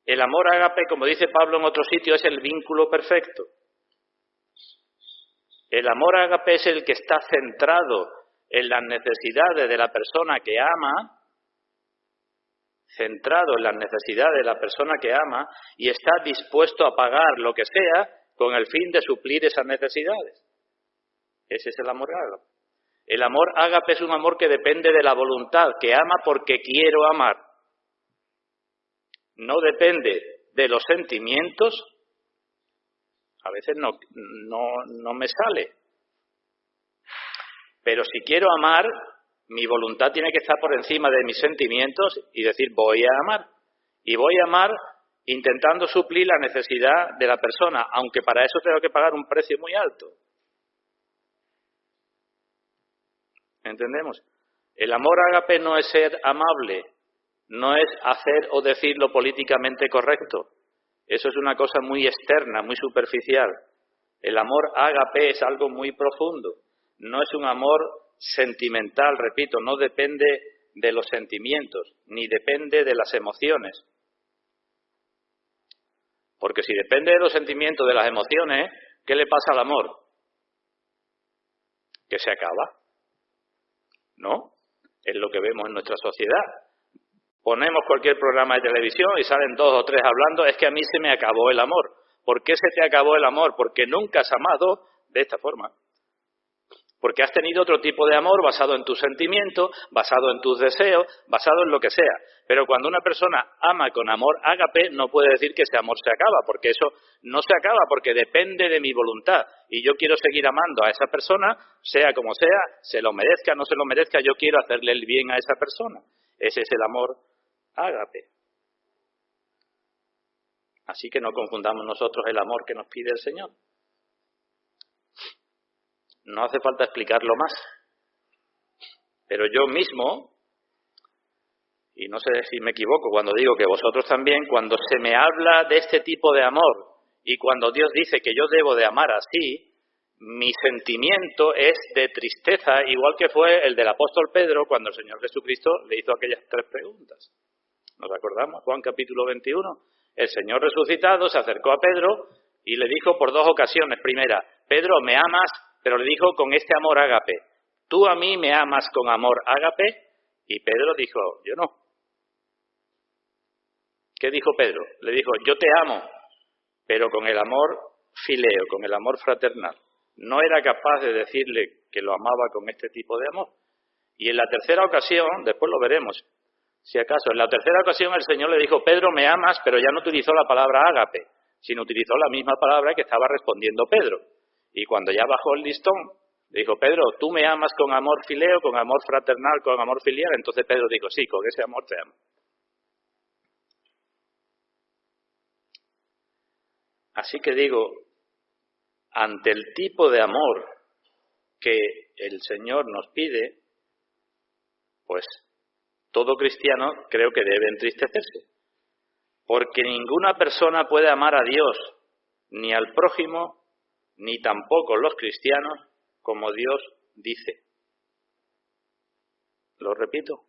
El amor ágape, como dice Pablo en otro sitio, es el vínculo perfecto. El amor ágape es el que está centrado en las necesidades de la persona que ama, y está dispuesto a pagar lo que sea con el fin de suplir esas necesidades. Ese es el amor ágape. El amor ágape es un amor que depende de la voluntad, que ama porque quiero amar. No depende de los sentimientos. A veces no me sale. Pero si quiero amar, mi voluntad tiene que estar por encima de mis sentimientos y decir voy a amar. Y voy a amar intentando suplir la necesidad de la persona, aunque para eso tengo que pagar un precio muy alto. ¿Entendemos? El amor ágape no es ser amable, no es hacer o decir lo políticamente correcto. Eso es una cosa muy externa, muy superficial. El amor ágape es algo muy profundo. No es un amor sentimental, repito, no depende de los sentimientos, ni depende de las emociones. Porque si depende de los sentimientos, de las emociones, ¿qué le pasa al amor? Que se acaba. ¿No? Es lo que vemos en nuestra sociedad. Ponemos cualquier programa de televisión y salen 2 o 3 hablando, es que a mí se me acabó el amor. ¿Por qué se te acabó el amor? Porque nunca has amado de esta forma. Porque has tenido otro tipo de amor basado en tus sentimientos, basado en tus deseos, basado en lo que sea. Pero cuando una persona ama con amor ágape, no puede decir que ese amor se acaba, porque eso no se acaba, porque depende de mi voluntad. Y yo quiero seguir amando a esa persona, sea como sea, se lo merezca, no se lo merezca, yo quiero hacerle el bien a esa persona. Ese es el amor ágape. Así que no confundamos nosotros el amor que nos pide el Señor. No hace falta explicarlo más. Pero yo mismo, y no sé si me equivoco cuando digo que vosotros también, cuando se me habla de este tipo de amor y cuando Dios dice que yo debo de amar así, mi sentimiento es de tristeza, igual que fue el del apóstol Pedro cuando el Señor Jesucristo le hizo aquellas 3 preguntas. ¿Nos acordamos? Juan capítulo 21. El Señor resucitado se acercó a Pedro y le dijo por 2 ocasiones. Primera, Pedro, ¿me amas? Pero le dijo con este amor ágape. ¿Tú a mí me amas con amor ágape? Y Pedro dijo, yo no. ¿Qué dijo Pedro? Le dijo, yo te amo, pero con el amor fileo, con el amor fraternal. No era capaz de decirle que lo amaba con este tipo de amor. Y en la tercera ocasión, después lo veremos, si acaso, en la tercera ocasión el Señor le dijo, Pedro, me amas, pero ya no utilizó la palabra ágape, sino utilizó la misma palabra que estaba respondiendo Pedro. Y cuando ya bajó el listón Dijo, Pedro, ¿tú me amas con amor fileo, con amor fraternal, con amor filial? Entonces Pedro dijo, sí, con ese amor te amo. Así que digo, ante el tipo de amor que el Señor nos pide, pues todo cristiano creo que debe entristecerse. Porque ninguna persona puede amar a Dios, ni al prójimo, ni tampoco los cristianos, como Dios dice. Lo repito.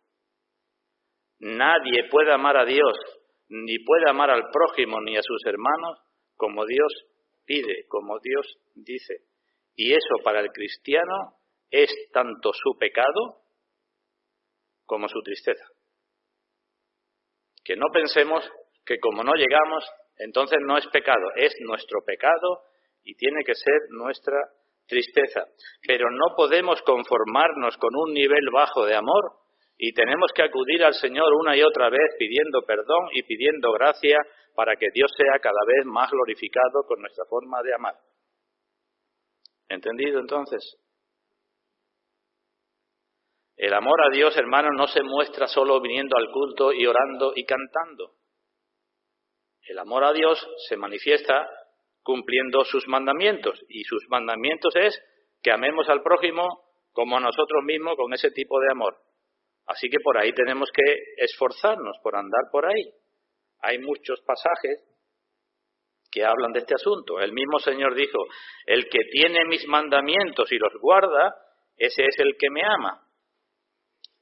Nadie puede amar a Dios, ni puede amar al prójimo, ni a sus hermanos, como Dios pide, como Dios dice. Y eso para el cristiano es tanto su pecado como su tristeza. Que no pensemos que como no llegamos, entonces no es pecado, es nuestro pecado y tiene que ser nuestra tristeza. Pero no podemos conformarnos con un nivel bajo de amor y tenemos que acudir al Señor una y otra vez pidiendo perdón y pidiendo gracia para que Dios sea cada vez más glorificado con nuestra forma de amar. ¿Entendido entonces? El amor a Dios, hermanos, no se muestra solo viniendo al culto y orando y cantando. El amor a Dios se manifiesta cumpliendo sus mandamientos, y sus mandamientos es que amemos al prójimo como a nosotros mismos con ese tipo de amor. Así que por ahí tenemos que esforzarnos por andar por ahí. Hay muchos pasajes que hablan de este asunto. El mismo Señor dijo, el que tiene mis mandamientos y los guarda, ese es el que me ama.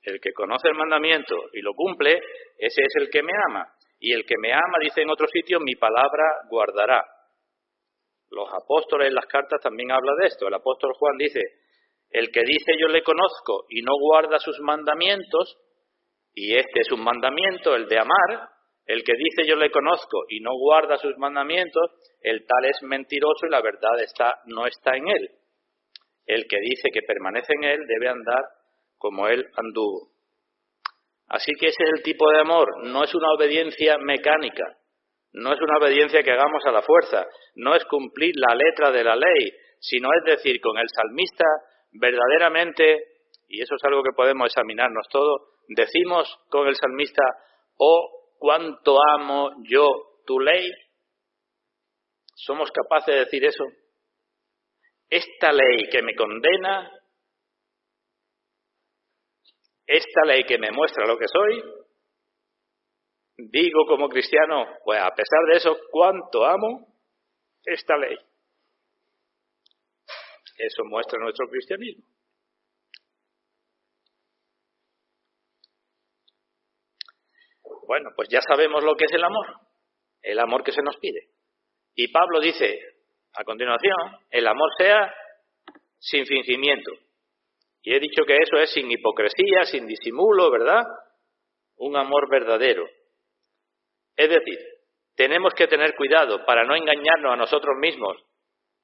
El que conoce el mandamiento y lo cumple, ese es el que me ama. Y el que me ama, dice en otro sitio, mi palabra guardará. Los apóstoles en las cartas también hablan de esto. El apóstol Juan dice, el que dice yo le conozco y no guarda sus mandamientos, y este es un mandamiento, el de amar, el que dice yo le conozco y no guarda sus mandamientos, el tal es mentiroso y la verdad no está en él. El que dice que permanece en él debe andar como él anduvo. Así que ese es el tipo de amor, no es una obediencia mecánica, no es una obediencia que hagamos a la fuerza, no es cumplir la letra de la ley, sino es decir, con el salmista verdaderamente, y eso es algo que podemos examinarnos todos, decimos con el salmista, oh, cuánto amo yo tu ley. ¿Somos capaces de decir eso? Esta ley que me condena, esta ley que me muestra lo que soy, digo como cristiano, pues a pesar de eso, cuánto amo esta ley. Eso muestra nuestro cristianismo. Bueno, pues ya sabemos lo que es el amor que se nos pide. Y Pablo dice, a continuación, el amor sea sin fingimiento. Y he dicho que eso es sin hipocresía, sin disimulo, ¿verdad? Un amor verdadero. Es decir, tenemos que tener cuidado para no engañarnos a nosotros mismos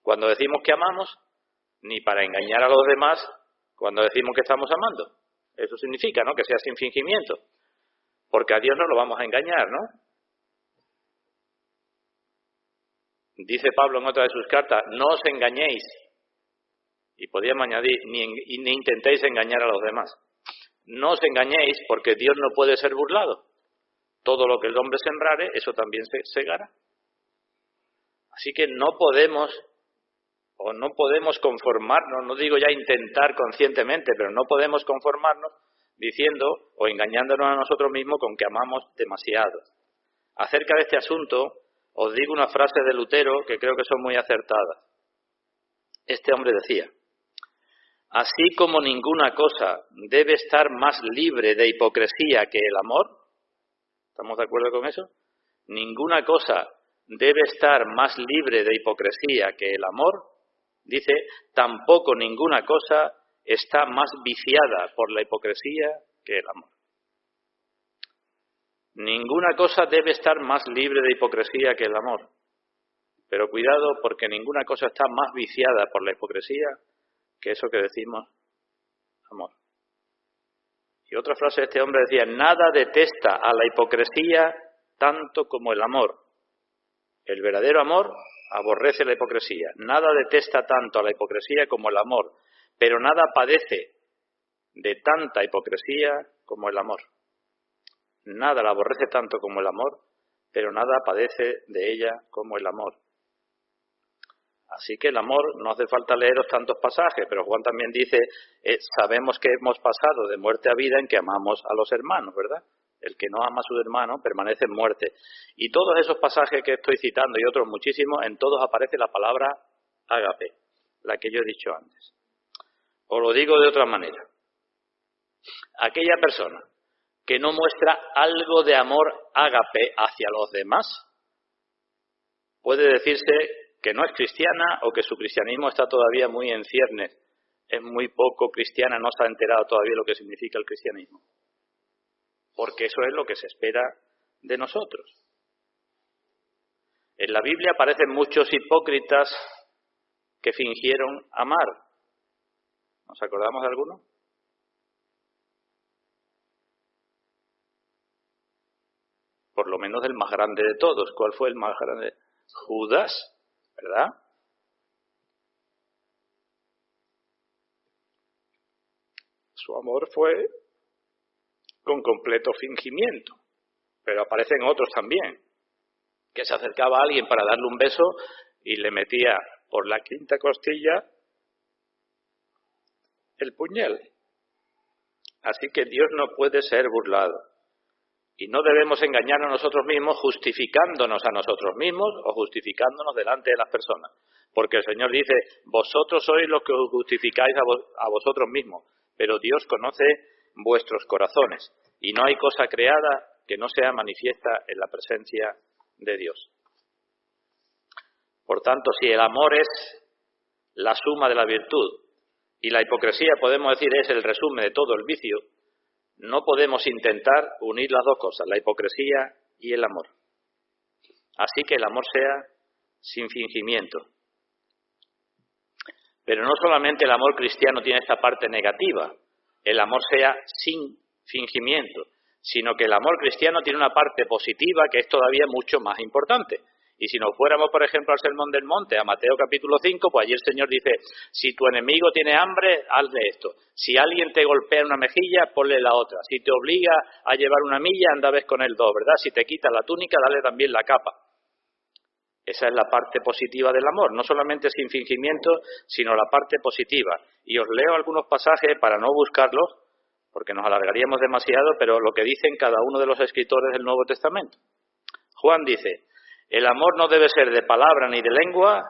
cuando decimos que amamos, ni para engañar a los demás cuando decimos que estamos amando. Eso significa, ¿no?, que sea sin fingimiento. Porque a Dios no lo vamos a engañar, ¿no? Dice Pablo en otra de sus cartas, no os engañéis. Y podríamos añadir, ni intentéis engañar a los demás. No os engañéis porque Dios no puede ser burlado. Todo lo que el hombre sembrare, eso también se segará. Así que no podemos conformarnos, no digo ya intentar conscientemente, pero no podemos conformarnos diciendo o engañándonos a nosotros mismos con que amamos demasiado. Acerca de este asunto, os digo una frase de Lutero que creo que son muy acertadas. Este hombre decía, así como ninguna cosa debe estar más libre de hipocresía que el amor, ¿estamos de acuerdo con eso? Ninguna cosa debe estar más libre de hipocresía que el amor, dice, tampoco ninguna cosa está más viciada por la hipocresía que el amor. Ninguna cosa debe estar más libre de hipocresía que el amor. Pero cuidado, porque ninguna cosa está más viciada por la hipocresía que eso que decimos amor. Y otra frase de este hombre decía, nada detesta a la hipocresía tanto como el amor. El verdadero amor aborrece la hipocresía. Nada detesta tanto a la hipocresía como el amor. pero nada padece de tanta hipocresía como el amor. Nada la aborrece tanto como el amor, pero nada padece de ella como el amor. Así que el amor, no hace falta leeros tantos pasajes, pero Juan también dice, sabemos que hemos pasado de muerte a vida en que amamos a los hermanos, ¿verdad? El que no ama a su hermano permanece en muerte. Y todos esos pasajes que estoy citando y otros muchísimos, en todos aparece la palabra ágape, la que yo he dicho antes. Os lo digo de otra manera. Aquella persona que no muestra algo de amor ágape hacia los demás, puede decirse que no es cristiana o que su cristianismo está todavía muy en ciernes. Es muy poco cristiana, no se ha enterado todavía lo que significa el cristianismo. Porque eso es lo que se espera de nosotros. En la Biblia aparecen muchos hipócritas que fingieron amar. ¿Nos acordamos de alguno? Por lo menos del más grande de todos. ¿Cuál fue el más grande? Judas, ¿verdad? Su amor fue con completo fingimiento, pero aparecen otros también, que se acercaba a alguien para darle un beso y le metía por la quinta costilla el puñal. Así que Dios no puede ser burlado. Y no debemos engañar a nosotros mismos justificándonos a nosotros mismos o justificándonos delante de las personas. Porque el Señor dice, vosotros sois los que os justificáis a vosotros mismos, pero Dios conoce vuestros corazones. Y no hay cosa creada que no sea manifiesta en la presencia de Dios. Por tanto, si el amor es la suma de la virtud y la hipocresía, podemos decir, es el resumen de todo el vicio, no podemos intentar unir las dos cosas, la hipocresía y el amor. Así que el amor sea sin fingimiento. Pero no solamente el amor cristiano tiene esta parte negativa, el amor sea sin fingimiento, sino que el amor cristiano tiene una parte positiva que es todavía mucho más importante. Y si nos fuéramos, por ejemplo, al Sermón del Monte, a Mateo capítulo 5, pues allí el Señor dice, si tu enemigo tiene hambre, hazle esto. Si alguien te golpea en una mejilla, ponle la otra. Si te obliga a llevar una milla, anda ves con él dos, ¿verdad? Si te quita la túnica, dale también la capa. Esa es la parte positiva del amor, no solamente sin fingimiento, sino la parte positiva. Y os leo algunos pasajes para no buscarlos, porque nos alargaríamos demasiado, pero lo que dicen cada uno de los escritores del Nuevo Testamento. Juan dice, el amor no debe ser de palabra ni de lengua,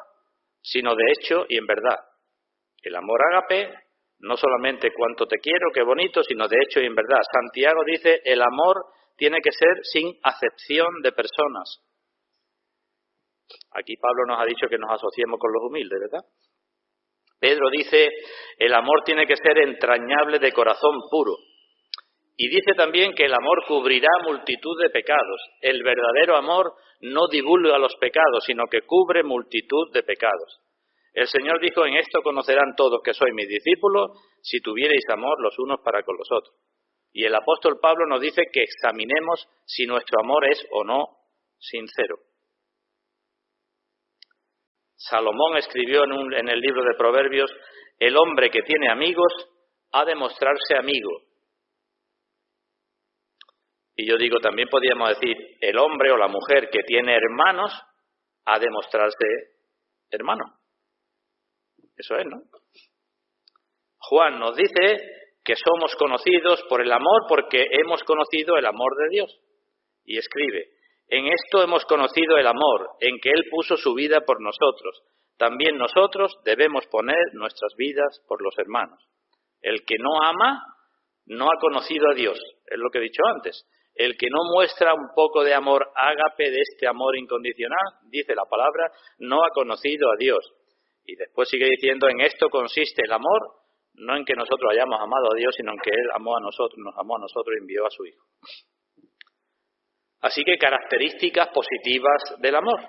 sino de hecho y en verdad. El amor ágape, no solamente cuánto te quiero, qué bonito, sino de hecho y en verdad. Santiago dice, el amor tiene que ser sin acepción de personas. Aquí Pablo nos ha dicho que nos asociemos con los humildes, ¿verdad? Pedro dice, el amor tiene que ser entrañable de corazón puro. Y dice también que el amor cubrirá multitud de pecados. El verdadero amor no divulga los pecados, sino que cubre multitud de pecados. El Señor dijo, en esto conocerán todos que sois mis discípulos, si tuvierais amor los unos para con los otros. Y el apóstol Pablo nos dice que examinemos si nuestro amor es o no sincero. Salomón escribió en el libro de Proverbios, el hombre que tiene amigos ha de mostrarse amigo. Y yo digo, también podríamos decir, el hombre o la mujer que tiene hermanos ha de mostrarse hermano. Eso es, ¿no? Juan nos dice que somos conocidos por el amor porque hemos conocido el amor de Dios. Y escribe, en esto hemos conocido el amor, en que Él puso su vida por nosotros. También nosotros debemos poner nuestras vidas por los hermanos. El que no ama no ha conocido a Dios, es lo que he dicho antes. El que no muestra un poco de amor ágape, de este amor incondicional, dice la palabra, no ha conocido a Dios. Y después sigue diciendo, en esto consiste el amor, no en que nosotros hayamos amado a Dios, sino en que Él amó a nosotros, nos amó a nosotros y envió a su Hijo. Así que características positivas del amor.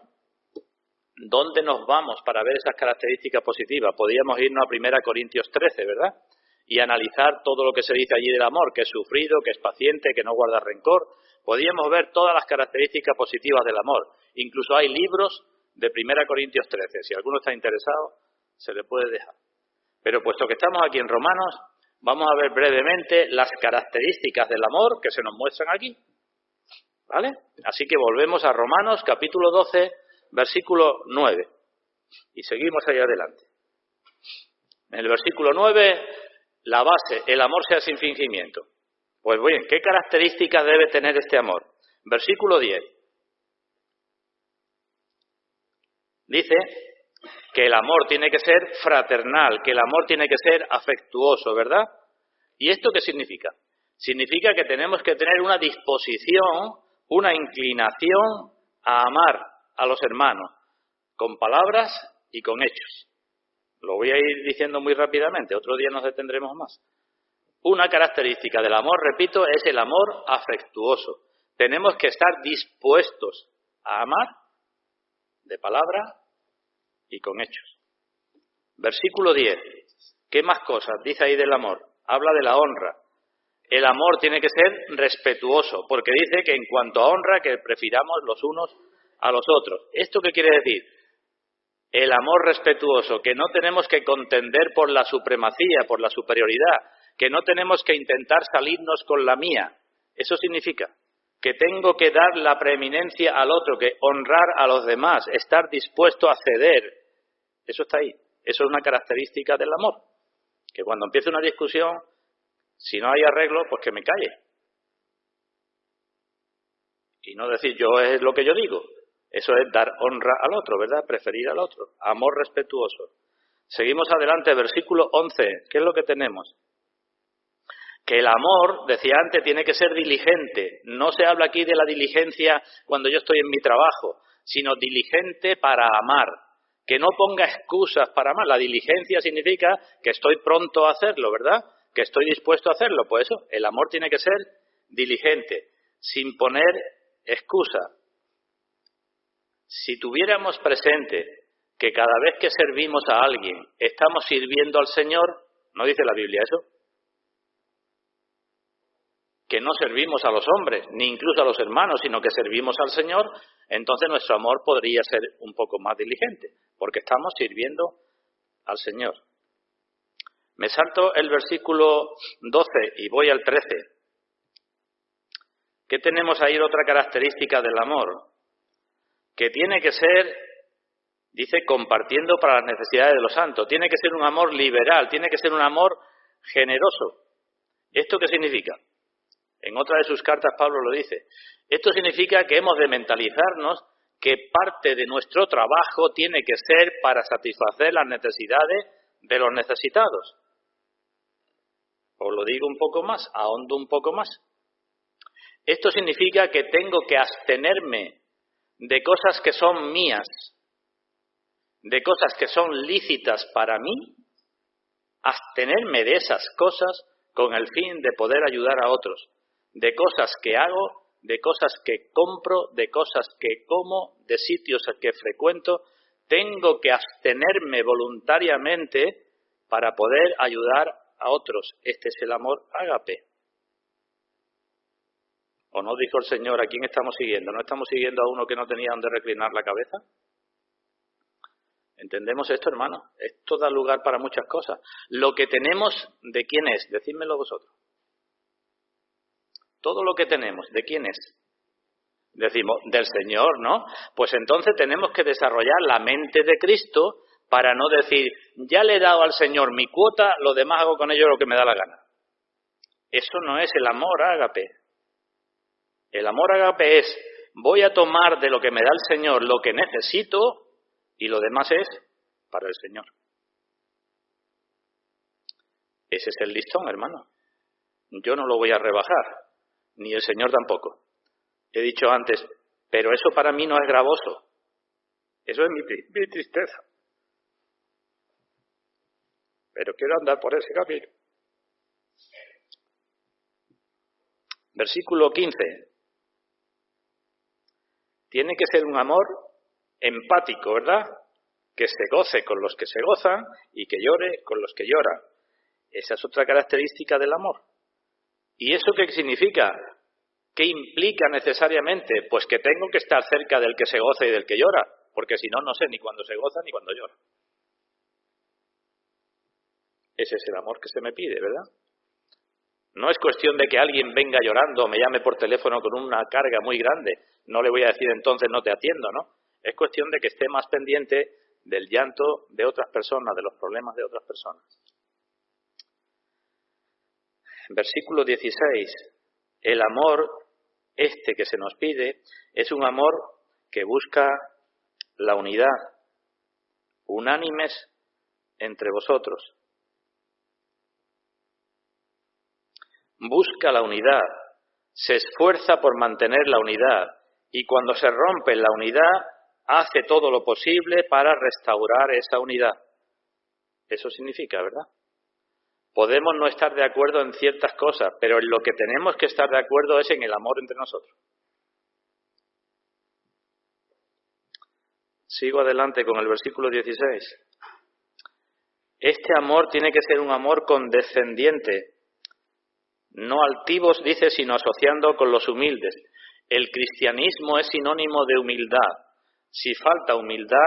¿Dónde nos vamos para ver esas características positivas? Podríamos irnos a 1 Corintios 13, ¿verdad? Y analizar todo lo que se dice allí del amor, que es sufrido, que es paciente, que no guarda rencor. Podríamos ver todas las características positivas del amor. Incluso hay libros de 1 Corintios 13. Si alguno está interesado, se le puede dejar. Pero puesto que estamos aquí en Romanos, vamos a ver brevemente las características del amor que se nos muestran aquí. ¿Vale? Así que volvemos a Romanos capítulo 12, versículo 9. Y seguimos ahí adelante. En el versículo 9, la base, el amor sea sin fingimiento. Pues bien, ¿qué características debe tener este amor? Versículo 10. Dice que el amor tiene que ser fraternal, que el amor tiene que ser afectuoso, ¿verdad? ¿Y esto qué significa? Significa que tenemos que tener una disposición, una inclinación a amar a los hermanos, con palabras y con hechos. Lo voy a ir diciendo muy rápidamente, otro día nos detendremos más. Una característica del amor, repito, es el amor afectuoso. Tenemos que estar dispuestos a amar de palabra y con hechos. Versículo 10. ¿Qué más cosas dice ahí del amor? Habla de la honra. El amor tiene que ser respetuoso, porque dice que en cuanto a honra, que prefiramos los unos a los otros. ¿Esto qué quiere decir? El amor respetuoso, que no tenemos que contender por la supremacía, por la superioridad, que no tenemos que intentar salirnos con la mía. Eso significa que tengo que dar la preeminencia al otro, que honrar a los demás, estar dispuesto a ceder. Eso está ahí. Eso es una característica del amor. Que cuando empiece una discusión, si no hay arreglo, pues que me calle. Y no decir yo es lo que yo digo. Eso es dar honra al otro, ¿verdad? Preferir al otro. Amor respetuoso. Seguimos adelante, versículo 11. ¿Qué es lo que tenemos? Que el amor, decía antes, tiene que ser diligente. No se habla aquí de la diligencia cuando yo estoy en mi trabajo, sino diligente para amar. Que no ponga excusas para amar. La diligencia significa que estoy pronto a hacerlo, ¿verdad? Que estoy dispuesto a hacerlo. Pues eso, el amor tiene que ser diligente, sin poner excusa. Si tuviéramos presente que cada vez que servimos a alguien estamos sirviendo al Señor, ¿no dice la Biblia eso? Que no servimos a los hombres, ni incluso a los hermanos, sino que servimos al Señor, entonces nuestro amor podría ser un poco más diligente, porque estamos sirviendo al Señor. Me salto el versículo 12 y voy al 13. ¿Qué tenemos ahí? Otra característica del amor, que tiene que ser, dice, compartiendo para las necesidades de los santos. Tiene que ser un amor liberal, tiene que ser un amor generoso. ¿Esto qué significa? En otra de sus cartas Pablo lo dice. Esto significa que hemos de mentalizarnos que parte de nuestro trabajo tiene que ser para satisfacer las necesidades de los necesitados. Os lo digo un poco más, ahondo un poco más. Esto significa que tengo que abstenerme de cosas que son mías, de cosas que son lícitas para mí, abstenerme de esas cosas con el fin de poder ayudar a otros. De cosas que hago, de cosas que compro, de cosas que como, de sitios que frecuento, tengo que abstenerme voluntariamente para poder ayudar a otros. Este es el amor ágape. ¿O no dijo el Señor a quién estamos siguiendo? ¿No estamos siguiendo a uno que no tenía donde reclinar la cabeza? ¿Entendemos esto, hermano? Esto da lugar para muchas cosas. Lo que tenemos, ¿de quién es? Decídmelo vosotros. Todo lo que tenemos, ¿de quién es? Decimos, del Señor, ¿no? Pues entonces tenemos que desarrollar la mente de Cristo para no decir, ya le he dado al Señor mi cuota, lo demás hago con ello lo que me da la gana. Eso no es el amor ágape. El amor ágape es, voy a tomar de lo que me da el Señor lo que necesito y lo demás es para el Señor. Ese es el listón, hermano. Yo no lo voy a rebajar. Ni el Señor tampoco. He dicho antes, pero eso para mí no es gravoso. Eso es mi tristeza. Pero quiero andar por ese camino. Versículo 15. Tiene que ser un amor empático, ¿verdad? Que se goce con los que se gozan y que llore con los que lloran. Esa es otra característica del amor. ¿Y eso qué significa? ¿Qué implica necesariamente? Pues que tengo que estar cerca del que se goza y del que llora, porque si no, no sé ni cuándo se goza ni cuándo llora. Ese es el amor que se me pide, ¿verdad? No es cuestión de que alguien venga llorando o me llame por teléfono con una carga muy grande. No le voy a decir entonces no te atiendo, ¿no? Es cuestión de que esté más pendiente del llanto de otras personas, de los problemas de otras personas. Versículo 16. El amor que se nos pide es un amor que busca la unidad, unánimes entre vosotros. Busca la unidad, se esfuerza por mantener la unidad y cuando se rompe la unidad hace todo lo posible para restaurar esa unidad. Eso significa, ¿verdad? Podemos no estar de acuerdo en ciertas cosas, pero en lo que tenemos que estar de acuerdo es en el amor entre nosotros. Sigo adelante con el versículo 16. Este amor tiene que ser un amor condescendiente, no altivos, dice, sino asociando con los humildes. El cristianismo es sinónimo de humildad. Si falta humildad,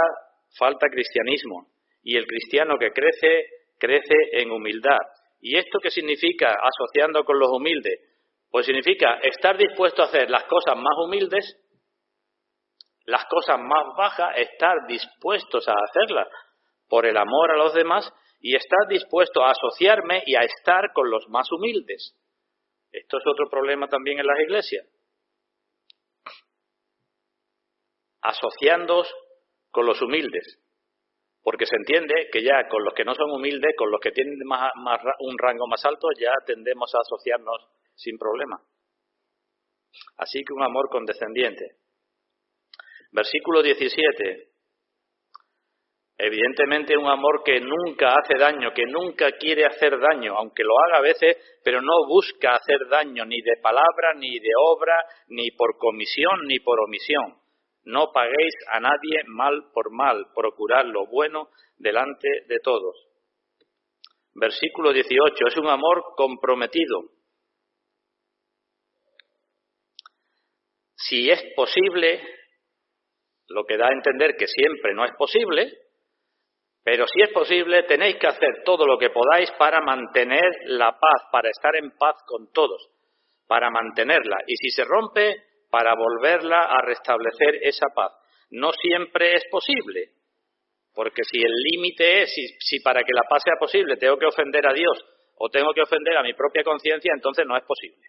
falta cristianismo. Y el cristiano que crece, crece en humildad. ¿Y esto qué significa asociando con los humildes? Pues significa estar dispuesto a hacer las cosas más humildes, las cosas más bajas, estar dispuestos a hacerlas por el amor a los demás y estar dispuesto a asociarme y a estar con los más humildes. Esto es otro problema también en las iglesias. Asociándoos con los humildes. Porque se entiende que ya con los que no son humildes, con los que tienen un rango más alto, ya tendemos a asociarnos sin problema. Así que un amor condescendiente. Versículo 17. Evidentemente un amor que nunca hace daño, que nunca quiere hacer daño, aunque lo haga a veces, pero no busca hacer daño ni de palabra, ni de obra, ni por comisión, ni por omisión. No paguéis a nadie mal por mal, procurad lo bueno delante de todos. Versículo 18. Es un amor comprometido. Si es posible, lo que da a entender que siempre no es posible, pero si es posible, tenéis que hacer todo lo que podáis para mantener la paz, para estar en paz con todos, para mantenerla. Y si se rompe, para volverla a restablecer esa paz. No siempre es posible, porque si el límite es, si para que la paz sea posible tengo que ofender a Dios o tengo que ofender a mi propia conciencia, entonces no es posible.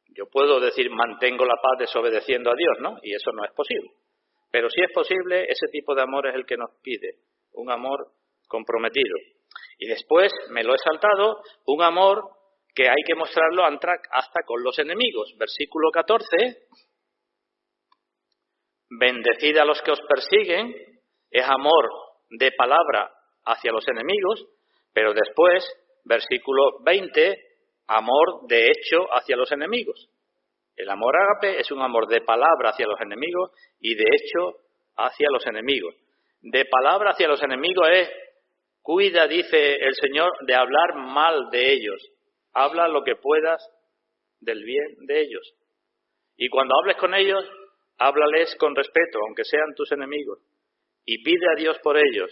Yo puedo decir mantengo la paz desobedeciendo a Dios, ¿no? Y eso no es posible. Pero si es posible, ese tipo de amor es el que nos pide, un amor comprometido. Y después, me lo he saltado, un amor que hay que mostrarlo hasta con los enemigos. Versículo 14, bendecid a los que os persiguen, es amor de palabra hacia los enemigos, pero después, versículo 20, amor de hecho hacia los enemigos. El amor ágape es un amor de palabra hacia los enemigos y de hecho hacia los enemigos. De palabra hacia los enemigos es, cuida, dice el Señor, de hablar mal de ellos. Habla lo que puedas del bien de ellos. Y cuando hables con ellos, háblales con respeto, aunque sean tus enemigos. Y pide a Dios por ellos.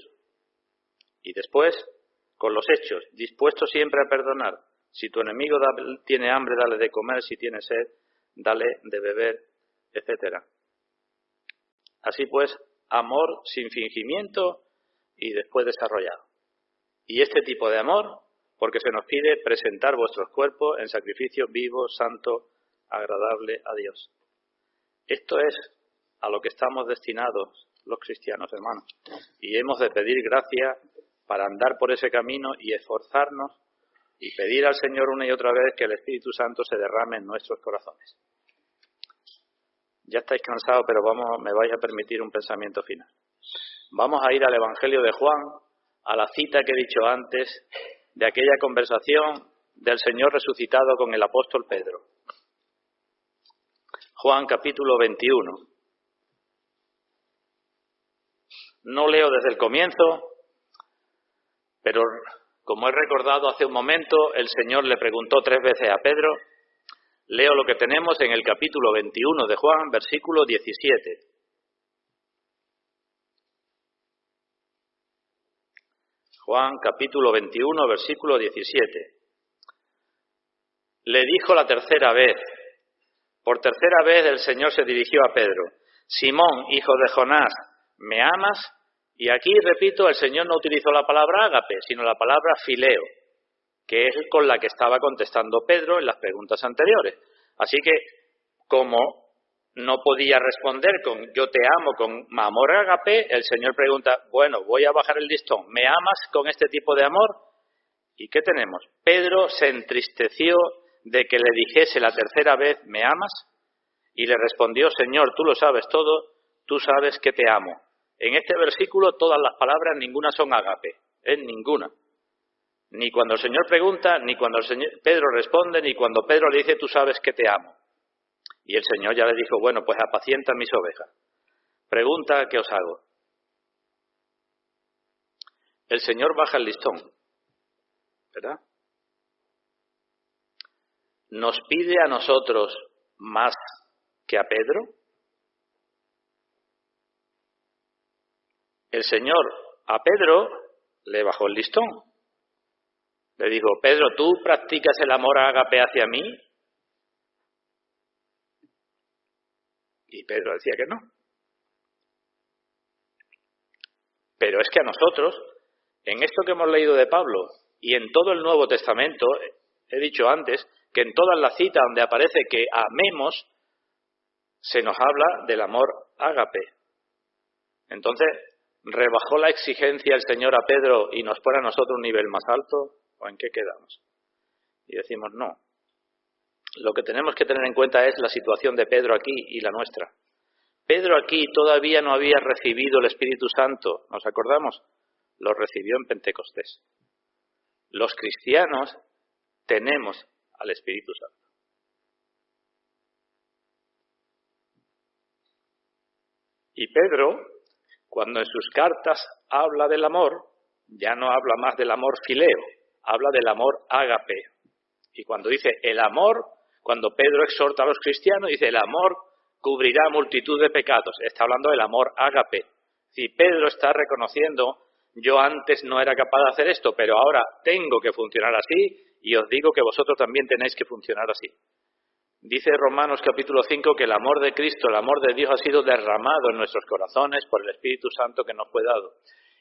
Y después, con los hechos, dispuesto siempre a perdonar. Si tu enemigo tiene hambre, dale de comer. Si tiene sed, dale de beber, etcétera. Así pues, amor sin fingimiento y después desarrollado. Y este tipo de amor, porque se nos pide presentar vuestros cuerpos en sacrificio vivo, santo, agradable a Dios. Esto es a lo que estamos destinados los cristianos, hermanos. Y hemos de pedir gracia para andar por ese camino y esforzarnos y pedir al Señor una y otra vez que el Espíritu Santo se derrame en nuestros corazones. Ya estáis cansados, pero me vais a permitir un pensamiento final. Vamos a ir al Evangelio de Juan, a la cita que he dicho antes, de aquella conversación del Señor resucitado con el apóstol Pedro. Juan capítulo 21. No leo desde el comienzo, pero como he recordado hace un momento, el Señor le preguntó 3 veces a Pedro. Leo lo que tenemos en el capítulo 21 de Juan, versículo 17. Juan capítulo 21, versículo 17. Le dijo la tercera vez, por tercera vez el Señor se dirigió a Pedro: Simón, hijo de Jonás, ¿me amas? Y aquí, repito, el Señor no utilizó la palabra ágape, sino la palabra fileo, que es con la que estaba contestando Pedro en las preguntas anteriores. Así que, como no podía responder con yo te amo, con amor ágape, el Señor pregunta, bueno, voy a bajar el listón, ¿me amas con este tipo de amor? ¿Y qué tenemos? Pedro se entristeció de que le dijese la tercera vez, ¿me amas? Y le respondió, Señor, tú lo sabes todo, tú sabes que te amo. En este versículo todas las palabras, ninguna son ágape, ninguna. Ni cuando el Señor pregunta, ni cuando Pedro responde, ni cuando Pedro le dice, tú sabes que te amo. Y el Señor ya le dijo, bueno, pues apacienta mis ovejas. Pregunta que os hago. El Señor baja el listón, ¿verdad? ¿Nos pide a nosotros más que a Pedro? El Señor a Pedro le bajó el listón. Le dijo, Pedro, ¿tú practicas el amor ágape hacia mí? Y Pedro decía que no. Pero es que a nosotros, en esto que hemos leído de Pablo y en todo el Nuevo Testamento, he dicho antes que en todas las citas donde aparece que amemos, se nos habla del amor ágape. Entonces, ¿rebajó la exigencia el Señor a Pedro y nos pone a nosotros un nivel más alto? ¿O en qué quedamos? Y decimos no. Lo que tenemos que tener en cuenta es la situación de Pedro aquí y la nuestra. Pedro aquí todavía no había recibido el Espíritu Santo, ¿nos acordamos? Lo recibió en Pentecostés. Los cristianos tenemos al Espíritu Santo. Y Pedro, cuando en sus cartas habla del amor, ya no habla más del amor fileo, habla del amor ágape. Y cuando dice el amor, cuando Pedro exhorta a los cristianos, dice el amor cubrirá multitud de pecados. Está hablando del amor ágape. Si Pedro está reconociendo, yo antes no era capaz de hacer esto, pero ahora tengo que funcionar así y os digo que vosotros también tenéis que funcionar así. Dice Romanos capítulo 5 que el amor de Cristo, el amor de Dios ha sido derramado en nuestros corazones por el Espíritu Santo que nos fue dado.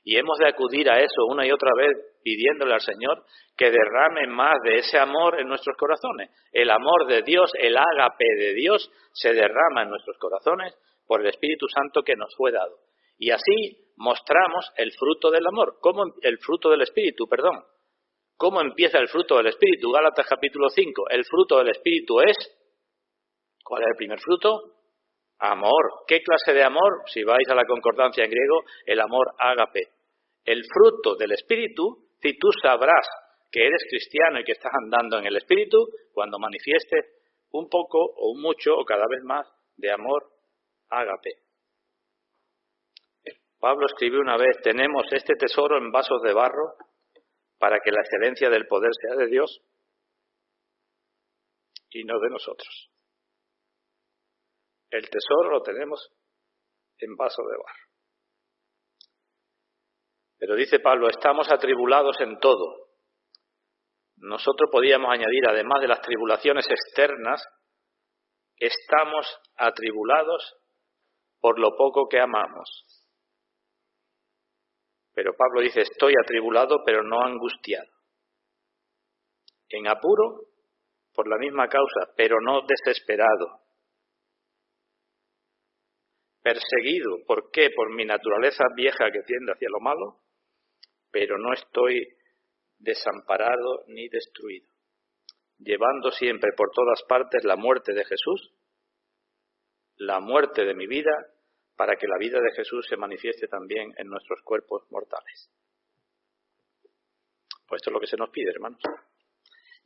Y hemos de acudir a eso una y otra vez pidiéndole al Señor que derrame más de ese amor en nuestros corazones. El amor de Dios, el ágape de Dios se derrama en nuestros corazones por el Espíritu Santo que nos fue dado. Y así mostramos el fruto del amor, el fruto del Espíritu, perdón. ¿Cómo empieza el fruto del Espíritu? Gálatas capítulo 5. El fruto del Espíritu es... ¿Cuál es el primer fruto? Amor. ¿Qué clase de amor? Si vais a la concordancia en griego, el amor ágape. El fruto del Espíritu, si tú sabrás que eres cristiano y que estás andando en el Espíritu, cuando manifiestes un poco o un mucho o cada vez más de amor ágape. Pablo escribió una vez, tenemos este tesoro en vasos de barro para que la excelencia del poder sea de Dios y no de nosotros. El tesoro lo tenemos en vaso de barro. Pero dice Pablo, estamos atribulados en todo. Nosotros podíamos añadir, además de las tribulaciones externas, estamos atribulados por lo poco que amamos. Pero Pablo dice, estoy atribulado, pero no angustiado. En apuro, por la misma causa, pero no desesperado. Perseguido, ¿por qué? Por mi naturaleza vieja que tiende hacia lo malo, pero no estoy desamparado ni destruido. Llevando siempre por todas partes la muerte de Jesús, la muerte de mi vida, para que la vida de Jesús se manifieste también en nuestros cuerpos mortales. Pues esto es lo que se nos pide, hermanos.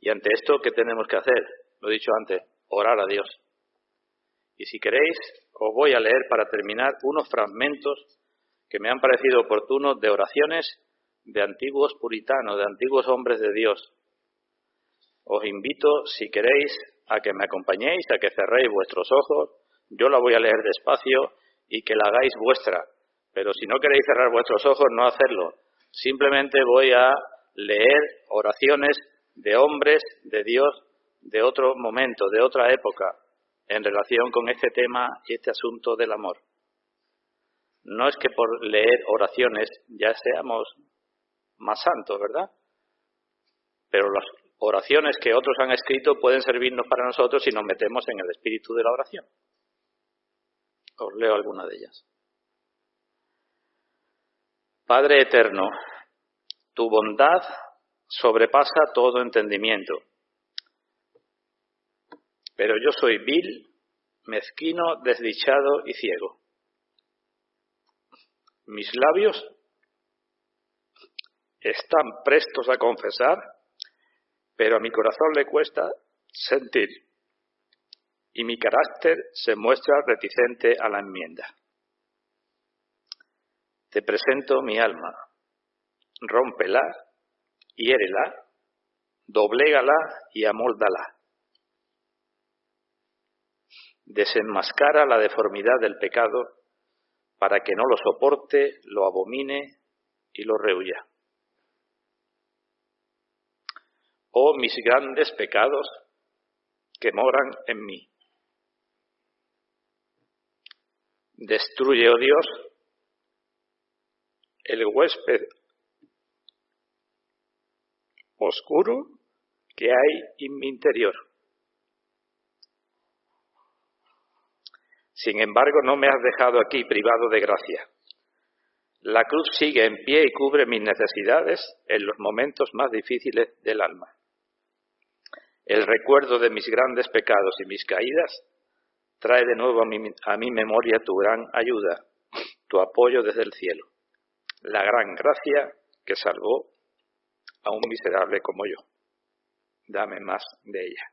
Y ante esto, ¿qué tenemos que hacer? Lo he dicho antes, orar a Dios. Y si queréis, os voy a leer para terminar unos fragmentos que me han parecido oportunos de oraciones de antiguos puritanos, de antiguos hombres de Dios. Os invito, si queréis, a que me acompañéis, a que cerréis vuestros ojos. Yo la voy a leer despacio y que la hagáis vuestra. Pero si no queréis cerrar vuestros ojos, no hacerlo. Simplemente voy a leer oraciones de hombres de Dios de otro momento, de otra época, en relación con este tema y este asunto del amor. No es que por leer oraciones ya seamos más santos, ¿verdad? Pero las oraciones que otros han escrito pueden servirnos para nosotros si nos metemos en el espíritu de la oración. Os leo alguna de ellas. Padre eterno, tu bondad sobrepasa todo entendimiento. Pero yo soy vil, mezquino, desdichado y ciego. Mis labios están prestos a confesar, pero a mi corazón le cuesta sentir, y mi carácter se muestra reticente a la enmienda. Te presento mi alma, rómpela, hiérela, doblégala y amóldala. Desenmascara la deformidad del pecado para que no lo soporte, lo abomine y lo rehuya. Oh mis grandes pecados que moran en mí. Destruye, oh Dios, el huésped oscuro que hay en mi interior. Sin embargo, no me has dejado aquí privado de gracia. La cruz sigue en pie y cubre mis necesidades en los momentos más difíciles del alma. El recuerdo de mis grandes pecados y mis caídas trae de nuevo a mi memoria tu gran ayuda, tu apoyo desde el cielo, la gran gracia que salvó a un miserable como yo. Dame más de ella.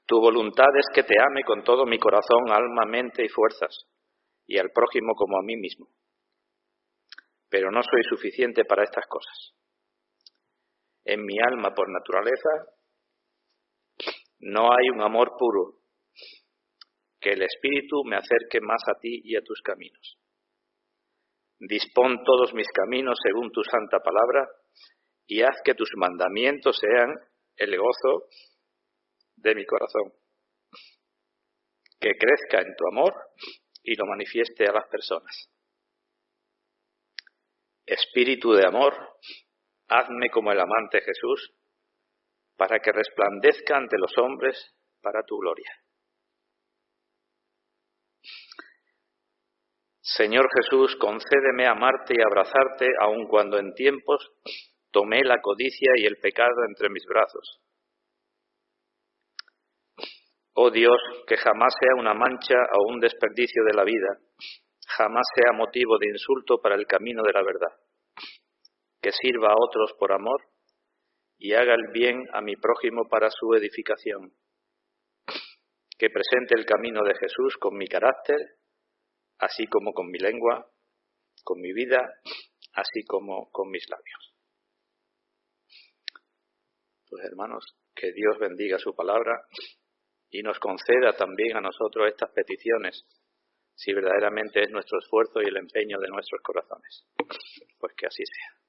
Tu voluntad es que te ame con todo mi corazón, alma, mente y fuerzas, y al prójimo como a mí mismo. Pero no soy suficiente para estas cosas. En mi alma, por naturaleza, no hay un amor puro, que el Espíritu me acerque más a ti y a tus caminos. Dispón todos mis caminos según tu santa palabra, y haz que tus mandamientos sean el gozo de mi corazón. Que crezca en tu amor y lo manifieste a las personas. Espíritu de amor, hazme como el amante Jesús, para que resplandezca ante los hombres para tu gloria. Señor Jesús, concédeme amarte y abrazarte, aun cuando en tiempos tomé la codicia y el pecado entre mis brazos. Oh Dios, que jamás sea una mancha o un desperdicio de la vida, jamás sea motivo de insulto para el camino de la verdad, que sirva a otros por amor y haga el bien a mi prójimo para su edificación, que presente el camino de Jesús con mi carácter, así como con mi lengua, con mi vida, así como con mis labios. Pues hermanos, que Dios bendiga su palabra y nos conceda también a nosotros estas peticiones, si verdaderamente es nuestro esfuerzo y el empeño de nuestros corazones. Pues que así sea.